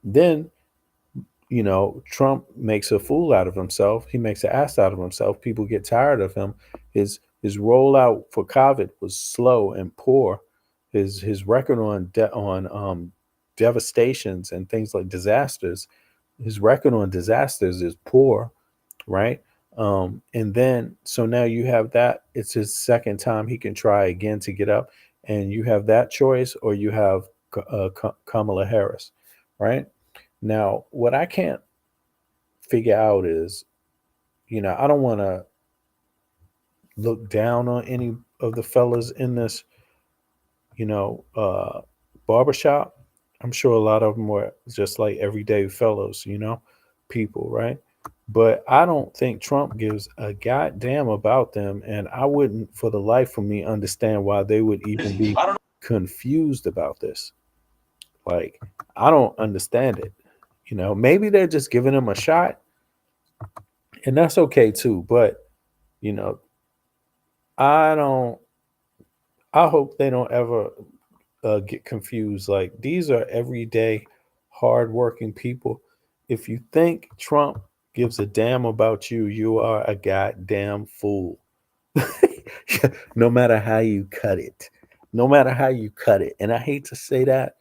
S5: then Trump makes a fool out of himself. He makes an ass out of himself. People get tired of him. His rollout for COVID was slow and poor. His record on devastations and things like disasters, his record on disasters is poor, right? And then so now you have that. It's his second time he can try again to get up, and you have that choice, or you have Kamala Harris, right? Now, what I can't figure out is, I don't want to look down on any of the fellas in this, barbershop. I'm sure a lot of them were just like everyday fellows, people, right? But I don't think Trump gives a goddamn about them. And I wouldn't, for the life of me, understand why they would even be confused about this. Like, I don't understand it. Maybe they're just giving him a shot, and that's okay too. But you know, I don't. I hope they don't ever get confused. Like, these are everyday, hardworking people. If you think Trump gives a damn about you, you are a goddamn fool. No matter how you cut it, no matter how you cut it. And I hate to say that,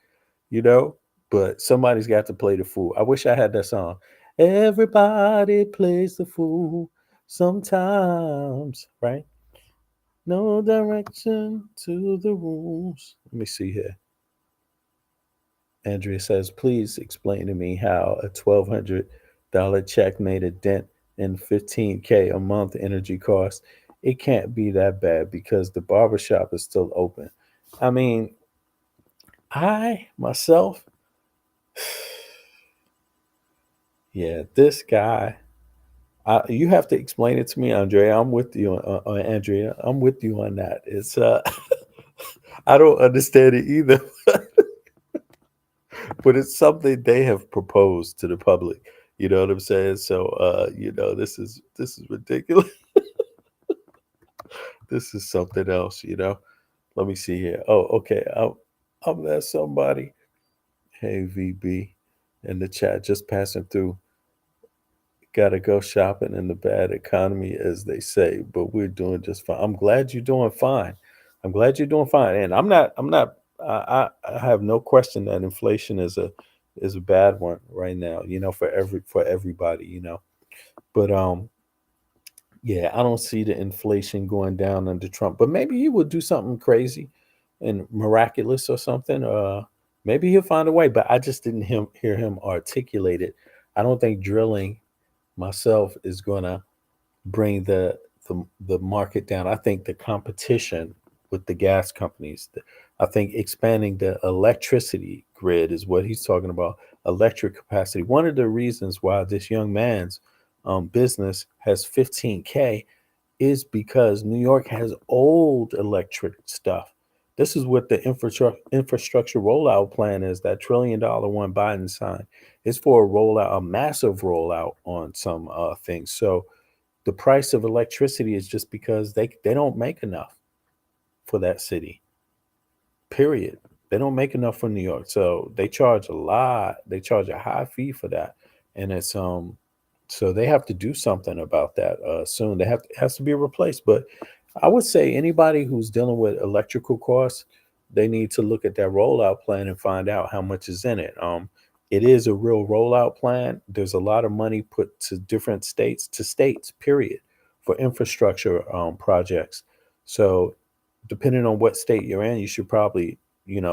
S5: but somebody's got to play the fool. I wish I had that song. Everybody plays the fool sometimes, right? No direction to the rules. Let me see here. Andrea says, please explain to me how a $1,200 check made a dent in $15K a month energy cost. It can't be that bad because the barbershop is still open. I mean, I myself, Yeah, this guy. You have to explain it to me, Andrea. I'm with you, Andrea. I'm with you on that. It's I don't understand it either, but it's something they have proposed to the public. You know what I'm saying? So, this is ridiculous. This is something else. Let me see here. Oh, okay. I'm at somebody. Hey, VB, in the chat, just passing through. Got to go shopping in the bad economy, as they say, but we're doing just fine. I'm glad you're doing fine. I'm glad you're doing fine, and I'm not. I have no question that inflation is a bad one right now. For everybody. But yeah, I don't see the inflation going down under Trump. But maybe he will do something crazy and miraculous or something. Maybe he'll find a way. But I just didn't hear him articulate it. I don't think drilling myself is going to bring the market down. I think the competition with the gas companies, I think expanding the electricity grid is what he's talking about. Electric capacity. One of the reasons why this young man's business has 15K is because New York has old electric stuff. This is what the infrastructure rollout plan is. That $1 trillion one Biden signed is for a massive rollout on some things. So the price of electricity is just because they don't make enough for that city. Period. They don't make enough for New York, so they charge a lot. They charge a high fee for that, and it's so they have to do something about that soon. It has to be replaced. But I would say anybody who's dealing with electrical costs, they need to look at that rollout plan and find out how much is in it. It is a real rollout plan. There's a lot of money put to different states, period, for infrastructure projects. So depending on what state you're in, you should probably,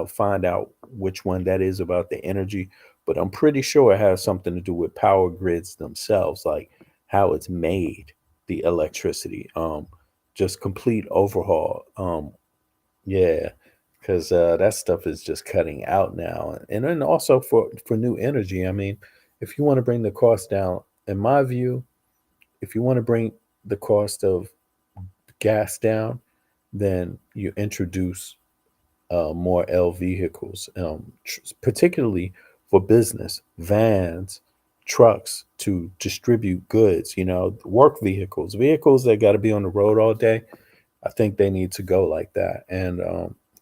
S5: find out which one that is about the energy. But I'm pretty sure it has something to do with power grids themselves, like how it's made, the electricity. Just complete overhaul. Yeah, because that stuff is just cutting out now, and then also for new energy. I mean, if you want to bring the cost down, in my view, if you want to bring the cost of gas down, then you introduce more L vehicles, particularly for business, vans, trucks to distribute goods, work vehicles that got to be on the road all day. I think they need to go like that. And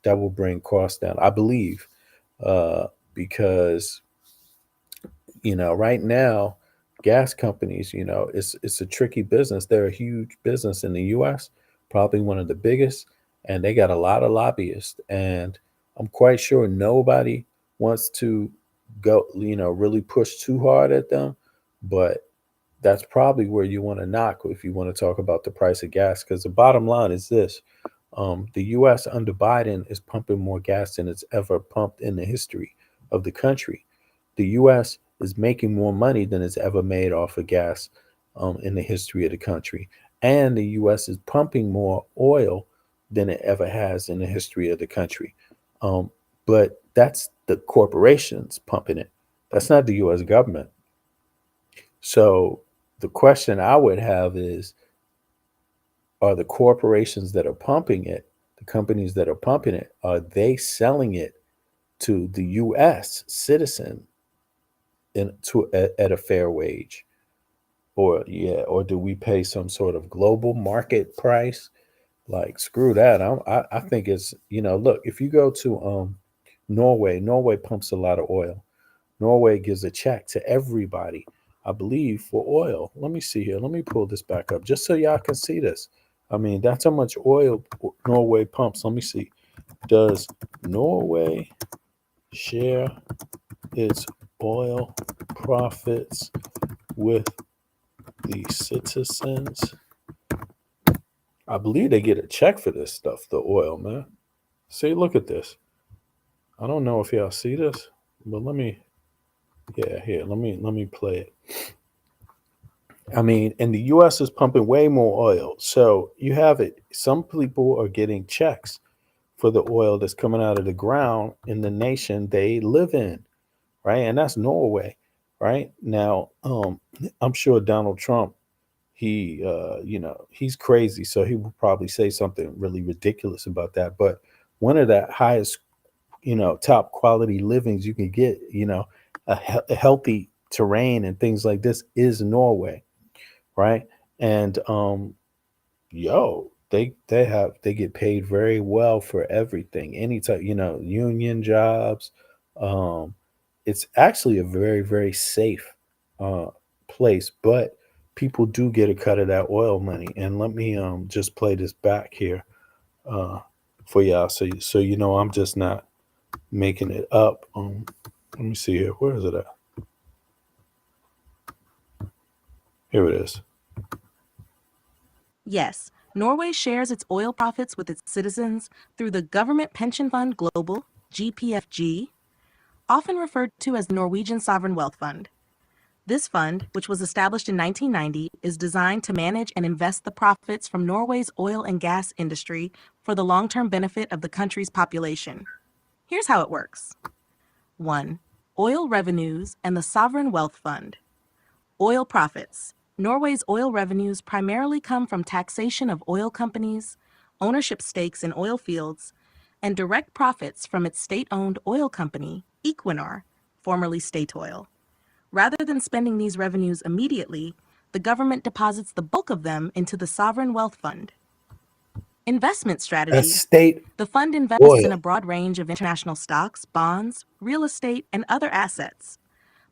S5: that will bring costs down, I believe, because right now, gas companies, it's a tricky business. They're a huge business in the US, probably one of the biggest, and they got a lot of lobbyists. And I'm quite sure nobody wants to go, really push too hard at them. But that's probably where you want to knock if you want to talk about the price of gas. Because the bottom line is this. The US under Biden is pumping more gas than it's ever pumped in the history of the country. The US is making more money than it's ever made off of gas in the history of the country. And the US is pumping more oil than it ever has in the history of the country. But that's the corporations pumping it. That's not the US government. So the question I would have is, are the corporations that are pumping it, the companies that are pumping it, are they selling it to the US citizen at a fair wage? Or do we pay some sort of global market price? Like, screw that. I think it's, look, if you go to Norway pumps a lot of oil. Norway gives a check to everybody, I believe, for oil. Let me see here. Let me pull this back up just so y'all can see this. I mean, that's how much oil Norway pumps. Let me see. Does Norway share its oil profits with the citizens? I believe they get a check for this stuff, the oil, man. See, look at this. I don't know if y'all see this, but let me play it. I mean, and the US is pumping way more oil. So you have it. Some people are getting checks for the oil that's coming out of the ground in the nation they live in, right? And that's Norway, right? Now, I'm sure Donald Trump, he, he's crazy, so he will probably say something really ridiculous about that. But one of the highest, top quality livings you can get, a healthy terrain and things like this is Norway, right? And they get paid very well for everything, any type, union jobs. um it's actually a very, very safe uh place, but people do get a cut of that oil money. And let me just play this back here uh for y'all, so I'm just not making it up. Let me see here, where is it at? Here it is.
S4: Yes, Norway shares its oil profits with its citizens through the Government Pension Fund Global, GPFG, often referred to as the Norwegian Sovereign Wealth Fund. This fund, which was established in 1990, is designed to manage and invest the profits from Norway's oil and gas industry for the long-term benefit of the country's population. Here's how it works. 1. Oil revenues and the Sovereign Wealth Fund. Oil profits. Norway's oil revenues primarily come from taxation of oil companies, ownership stakes in oil fields, and direct profits from its state-owned oil company, Equinor, formerly Statoil. Rather than spending these revenues immediately, the government deposits the bulk of them into the Sovereign Wealth Fund. Investment strategy.
S5: That's state
S4: The fund invests
S5: oil.
S4: in a broad range of international stocks, bonds, real estate, and other assets.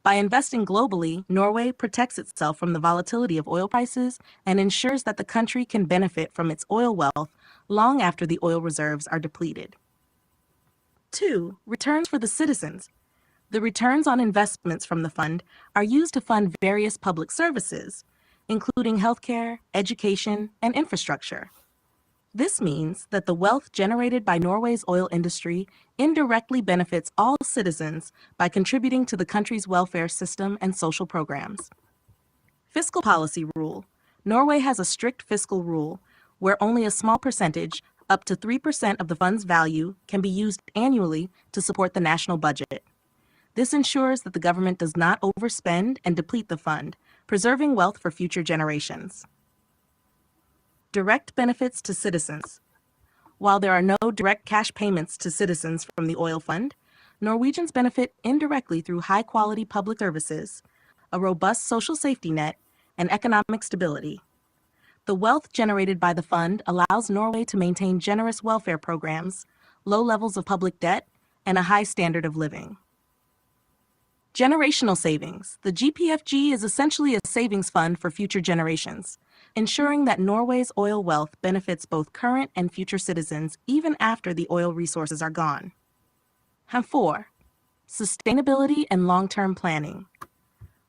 S4: By investing globally, Norway protects itself from the volatility of oil prices and ensures that the country can benefit from its oil wealth long after the oil reserves are depleted. 2. Returns for the citizens. The returns on investments from the fund are used to fund various public services, including healthcare, education, and infrastructure. This means that the wealth generated by Norway's oil industry indirectly benefits all citizens by contributing to the country's welfare system and social programs. Fiscal policy rule. Norway has a strict fiscal rule where only a small percentage, up to 3% of the fund's value, can be used annually to support the national budget. This ensures that the government does not overspend and deplete the fund, preserving wealth for future generations. Direct benefits to citizens. While there are no direct cash payments to citizens from the oil fund, Norwegians benefit indirectly through high-quality public services, a robust social safety net, and economic stability. The wealth generated by the fund allows Norway to maintain generous welfare programs, low levels of public debt, and a high standard of living. Generational savings. The GPFG is essentially a savings fund for future generations, ensuring that Norway's oil wealth benefits both current and future citizens even after the oil resources are gone. And 4. Sustainability and long-term planning.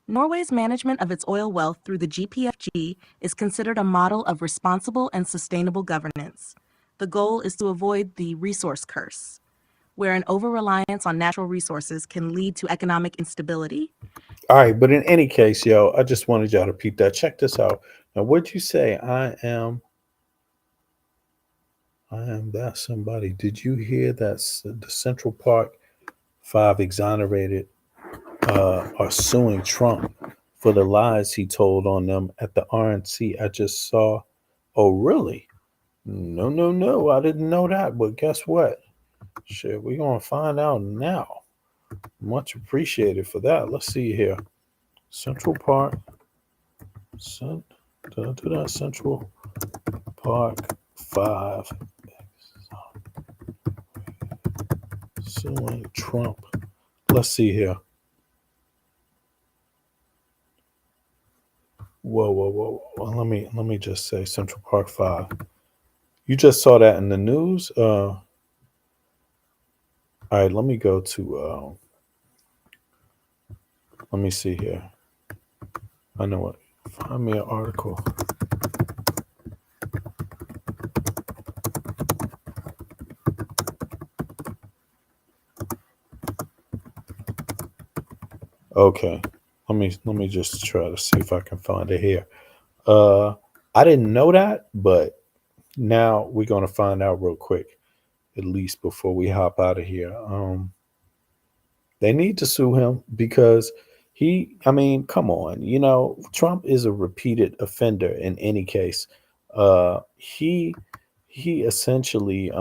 S4: Norway's management of its oil wealth through the GPFG is considered a model of responsible and sustainable governance. The goal is to avoid the resource curse, where an over-reliance on natural resources can lead to economic instability.
S5: All right, but in any case, I just wanted y'all to peep that. Check this out. Now, what'd you say? I am that somebody. Did you hear that the Central Park 5 exonerated are suing Trump for the lies he told on them at the RNC? I just saw. Oh, really? No, no, no. I didn't know that. But guess what? Shit, we're going to find out now. Much appreciated for that. Let's see here. Central Park. Did I do that? Central Park 5 suing Trump. Let's see here. Whoa. Let me just say Central Park 5. You just saw that in the news? All right, let me go to let me see here. I know what. Find me an article. Okay. Let me just try to see if I can find it here. I didn't know that, but now we're gonna find out real quick, at least before we hop out of here. They need to sue him because I mean, come on, Trump is a repeated offender in any case. He essentially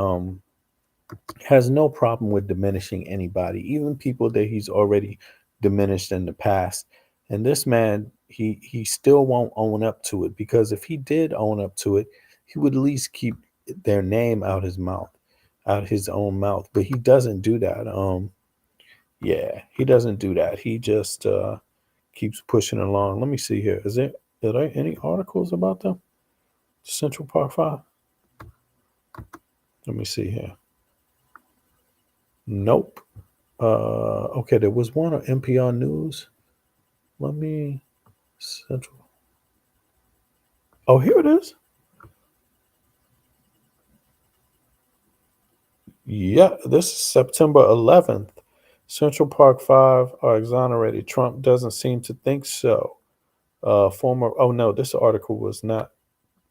S5: has no problem with diminishing anybody, even people that he's already diminished in the past. And this man, he still won't own up to it, because if he did own up to it, he would at least keep their name out his mouth, out his own mouth. But he doesn't do that. Yeah, he doesn't do that. He just keeps pushing along. Let me see here. Are there any articles about them? Central Park Five? Let me see here. Nope. Okay, there was one on NPR News. Let me Central. Oh, here it is. Yeah, this is September 11th. Central Park Five are exonerated. Trump doesn't seem to think so. Oh no, this article was not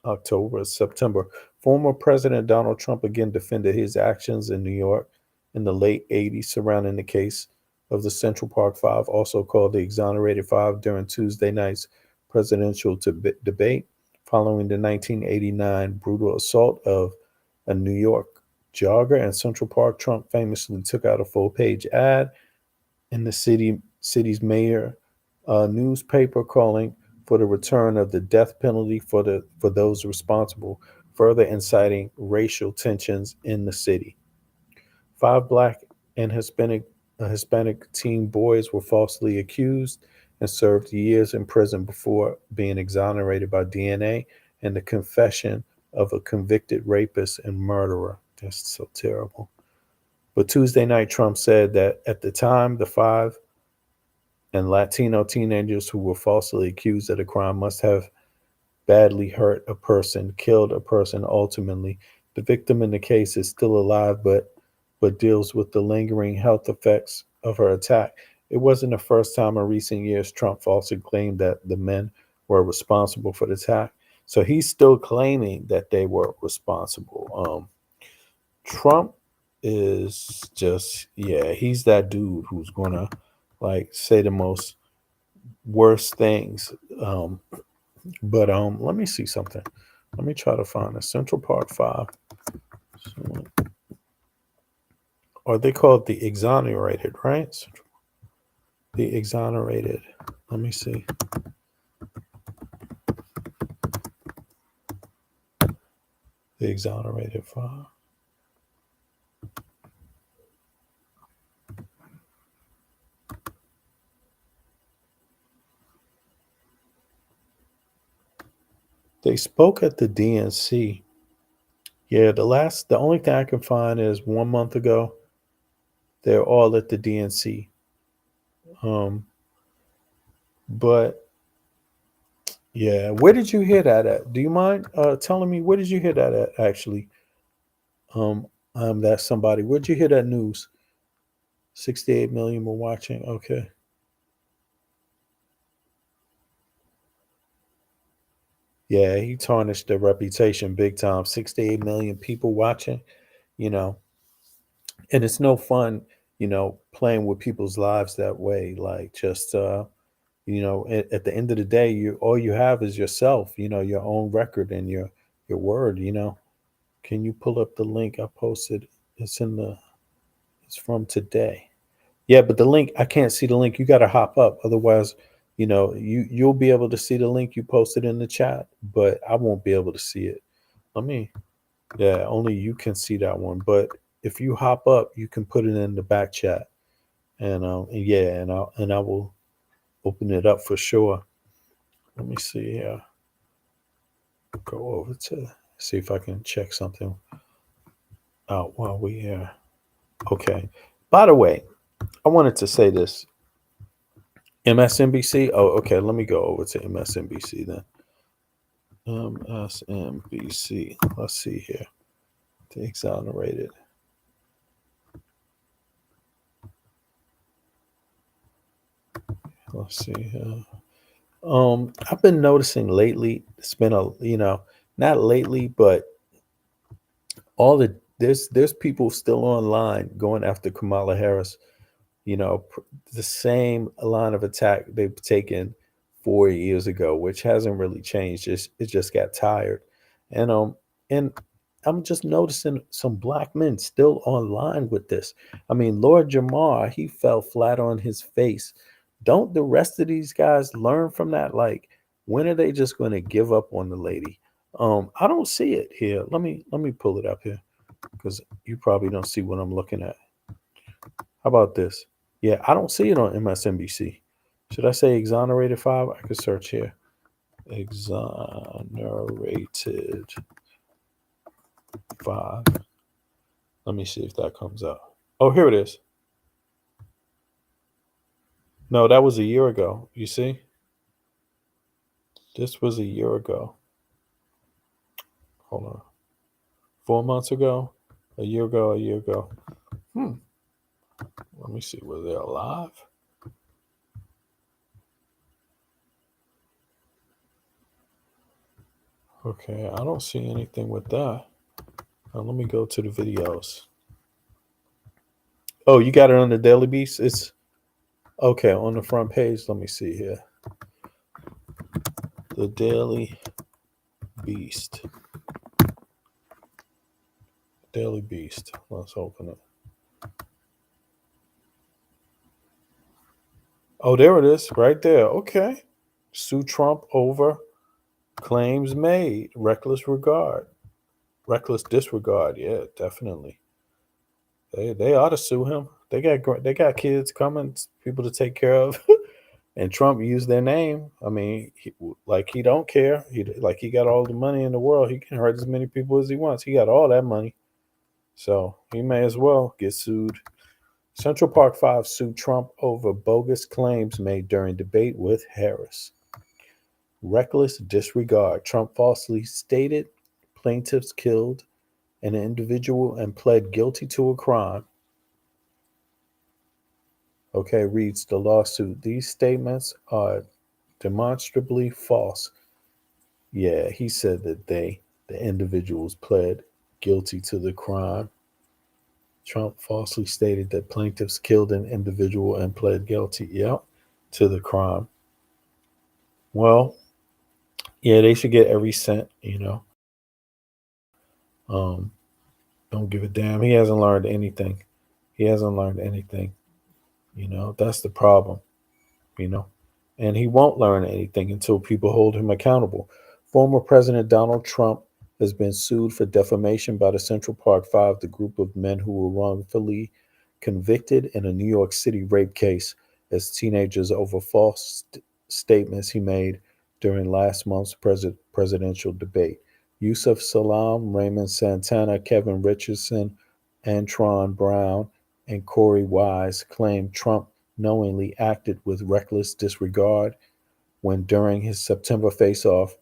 S5: October, it's September. Former President Donald Trump again defended his actions in New York in the late 80s surrounding the case of the Central Park Five, also called the Exonerated Five, during Tuesday night's presidential debate following the 1989 brutal assault of a New York jogger in Central Park. Trump famously took out a full-page ad in the city's mayor newspaper, calling for the return of the death penalty for those responsible, further inciting racial tensions in the city. Five black and Hispanic teen boys were falsely accused and served years in prison before being exonerated by DNA and the confession of a convicted rapist and murderer. That's so terrible. But Tuesday night, Trump said that at the time, the five and Latino teenagers who were falsely accused of the crime must have badly hurt a person, killed a person ultimately. The victim in the case is still alive, but deals with the lingering health effects of her attack. It wasn't the first time in recent years Trump falsely claimed that the men were responsible for the attack. So he's still claiming that they were responsible. Trump is just, yeah, he's that dude who's gonna like say the most worst things. But let me see something. Let me try to find a Central Park Five. Or they call it the exonerated, right? The exonerated. Let me see. The exonerated Five. They spoke at the DNC. Yeah, the only thing I can find is 1 month ago. They're all at the DNC. But yeah, where did you hear that at? Do you mind telling me where did you hear that at? Actually, that's somebody. Where'd you hear that news? 68 million were watching. Okay. Yeah, he tarnished their reputation big time. 68 million people watching, you know, and it's no fun, playing with people's lives that way. Like just, at the end of the day, all you have is yourself, your own record and your word. Can you pull up the link I posted? It's from today. Yeah, but the link, I can't see the link. You got to hop up. Otherwise, you'll be able to see the link you posted in the chat, but I won't be able to see it. Yeah, only you can see that one. But if you hop up, you can put it in the back chat. And I will open it up for sure. Let me see here. Go over to see if I can check something out while we here. Okay. By the way, I wanted to say this. MSNBC. Oh, okay. Let me go over to MSNBC then. MSNBC. Let's see here. The exonerated. Let's see here. I've been noticing lately. It's been not lately, but there's people still online going after Kamala Harris you know, the same line of attack they've taken 4 years ago, which hasn't really changed. It just got tired, and I'm just noticing some black men still online with this. I mean, Lord Jamar, he fell flat on his face. Don't the rest of these guys learn from that? Like, when are they just going to give up on the lady? I don't see it here. Let me pull it up here because you probably don't see what I'm looking at. How about this? Yeah, I don't see it on MSNBC. Should I say exonerated 5? I could search here. Exonerated 5. Let me see if that comes up. Oh, here it is. No, that was a year ago. You see? This was a year ago. Hold on. 4 months ago? A year ago, a year ago. Let me see. Was they alive? Okay, I don't see anything with that. Let me go to the videos. Oh, you got it on the Daily Beast? It's okay on the front page. Let me see here. The Daily Beast. Daily Beast. Let's open it. Oh, there it is, right there. Okay. Sue Trump over claims made. Reckless regard. Reckless disregard. Yeah, definitely. They ought to sue him. They got kids coming, people to take care of, and Trump used their name. I mean, he don't care. He got all the money in the world. He can hurt as many people as he wants. He got all that money, so he may as well get sued. Central Park Five sued Trump over bogus claims made during debate with Harris. Reckless disregard. Trump falsely stated plaintiffs killed an individual and pled guilty to a crime. Okay, reads the lawsuit. These statements are demonstrably false. Yeah, he said that the individuals, pled guilty to the crime. Trump falsely stated that plaintiffs killed an individual and pled guilty, to the crime. Well, yeah, they should get every cent. Don't give a damn. He hasn't learned anything. He hasn't learned anything. That's the problem. you know, and he won't learn anything until people hold him accountable. Former President Donald Trump has been sued for defamation by the Central Park Five, the group of men who were wrongfully convicted in a New York City rape case as teenagers over false statements he made during last month's presidential debate. Yusuf Salam, Raymond Santana, Kevin Richardson, Antron Brown, and Corey Wise claimed Trump knowingly acted with reckless disregard when, during his September face-off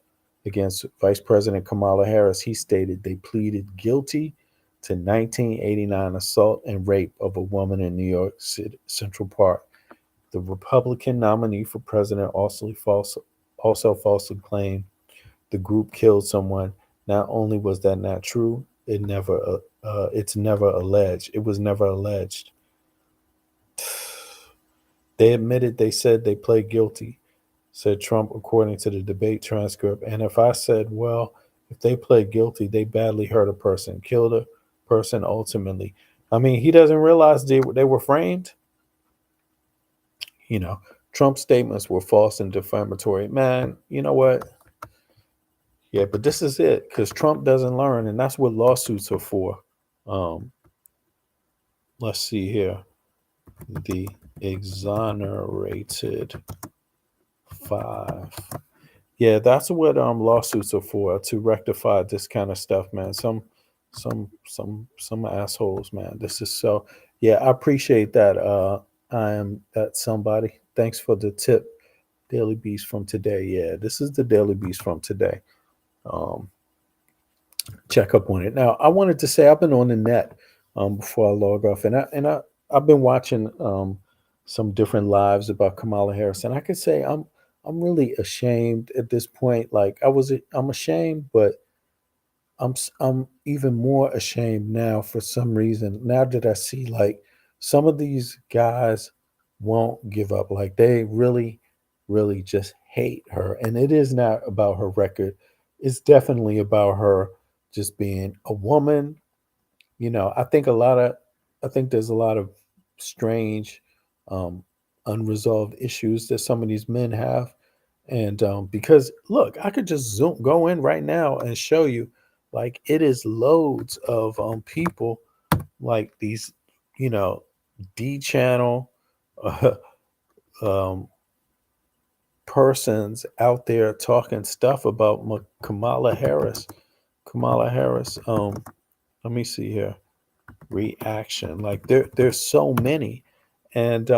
S5: against Vice President Kamala Harris, he stated they pleaded guilty to 1989 assault and rape of a woman in New York City Central Park. The Republican nominee for president also falsely claimed the group killed someone. Not only was that not true, it's never alleged. It was never alleged. They admitted they said they pled guilty, said Trump, according to the debate transcript. And if I said, well, if they pled guilty, they badly hurt a person, killed a person ultimately. I mean, he doesn't realize they were framed. Trump's statements were false and defamatory. Man, you know what? Yeah, but this is it, because Trump doesn't learn, and that's what lawsuits are for. Let's see here. The exonerated 5. Yeah, that's what lawsuits are for, to rectify this kind of stuff, man. Some assholes, man. This is so. Yeah, I appreciate that. I am that somebody. Thanks for the tip. Daily Beast from today. Yeah, this is the Daily Beast from today. Check up on it. Now, I wanted to say I've been on the net before I log off, and I've been watching some different lives about Kamala Harris, and I could say I'm really ashamed at this point. Like I'm ashamed, but I'm even more ashamed now for some reason. Now that I see like some of these guys won't give up. Like they really, really just hate her. And it is not about her record. It's definitely about her just being a woman. I think there's a lot of strange, um, unresolved issues that some of these men have. And because look, I could just go in right now and show you, like it is loads of people like these, you know, D channel uh, um, persons out there talking stuff about Kamala Harris. Kamala Harris. Let me see here. Reaction. Like there's so many, and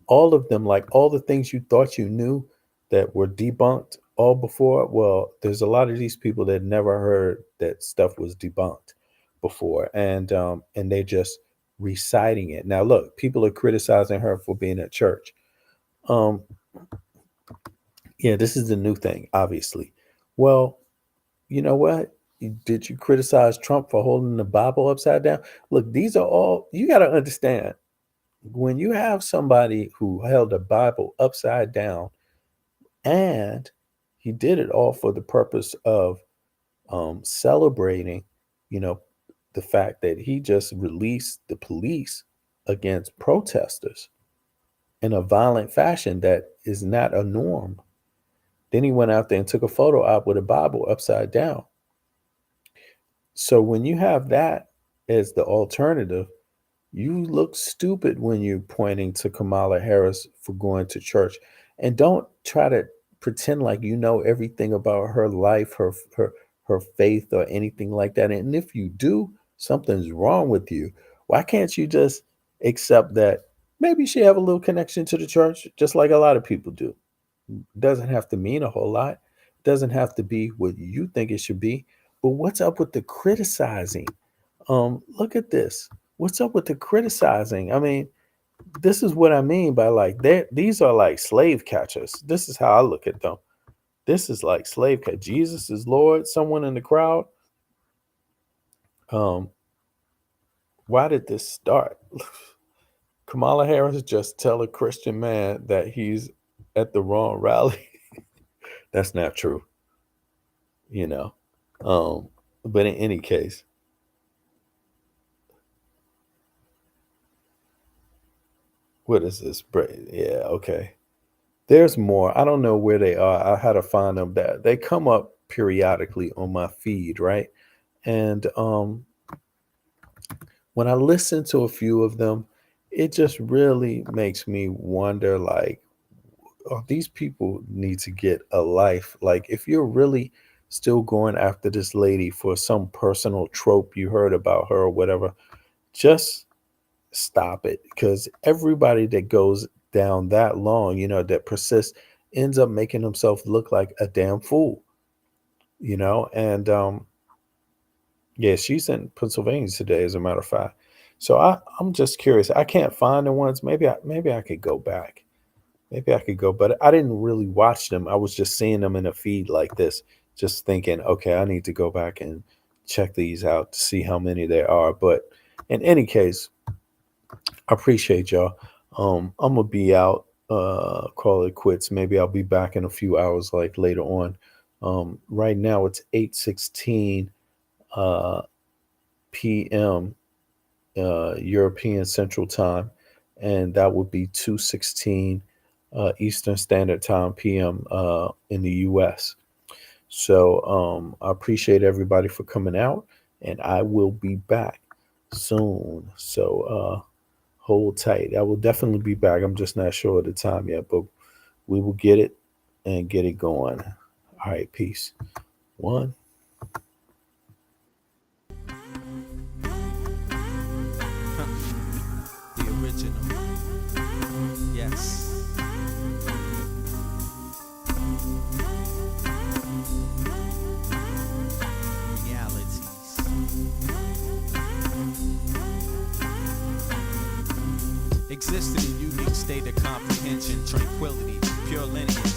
S5: all of them, like all the things you thought you knew that were debunked all before. Well, there's a lot of these people that never heard that stuff was debunked before, and they're just reciting it. Now, look, people are criticizing her for being at church. Um, yeah, this is the new thing, obviously. Well, you know what? Did you criticize Trump for holding the Bible upside down? Look, these are all you got to understand. When you have somebody who held the Bible upside down, and he did it all for the purpose of celebrating, you know, the fact that he just released the police against protesters in a violent fashion that is not a norm. Then he went out there and took a photo op with a Bible upside down. So when you have that as the alternative, you look stupid when you're pointing to Kamala Harris for going to church. And don't try to pretend like you know everything about her life, her faith, or anything like that. And if you do, something's wrong with you. Why can't you just accept that maybe she have a little connection to the church, just like a lot of people do? Doesn't have to mean a whole lot. Doesn't have to be what you think it should be. But what's up with the criticizing? Look at this. What's up with the criticizing? I mean, this is what I mean by like these are like slave catchers. This is how I look at them. This is like slave catch. Jesus is Lord. Someone in the crowd. Why did this start? Kamala Harris just tell a Christian man that he's at the wrong rally. That's not true. You know. But in any case, what is this? Yeah, okay. There's more. I don't know where they are. I had to find them. That they come up periodically on my feed, right? And when I listen to a few of them, it just really makes me wonder, like, oh, these people need to get a life. Like, if you're really still going after this lady for some personal trope you heard about her or whatever, just stop it. Because everybody that goes down that long, you know, that persists, ends up making himself look like a damn fool, you know. And yeah, she's in Pennsylvania today, as a matter of fact. So I'm just curious. I can't find the ones. Maybe I could go back. Maybe I could go, but I didn't really watch them. I was just seeing them in a feed like this, just thinking, okay, I need to go back and check these out to see how many there are. But in any case, I appreciate y'all. I'm gonna be out, call it quits. Maybe I'll be back in a few hours, like later on. Right now it's 8:16 p.m. European Central Time, and that would be 2:16 Eastern Standard Time p.m. In the U.S. So I appreciate everybody for coming out, and I will be back soon. So hold tight. I will definitely be back. I'm just not sure of the time yet, but we will get it and get it going. All right, peace. One.
S6: The original. Yes. Existed in unique state of comprehension, tranquility, pure lineage,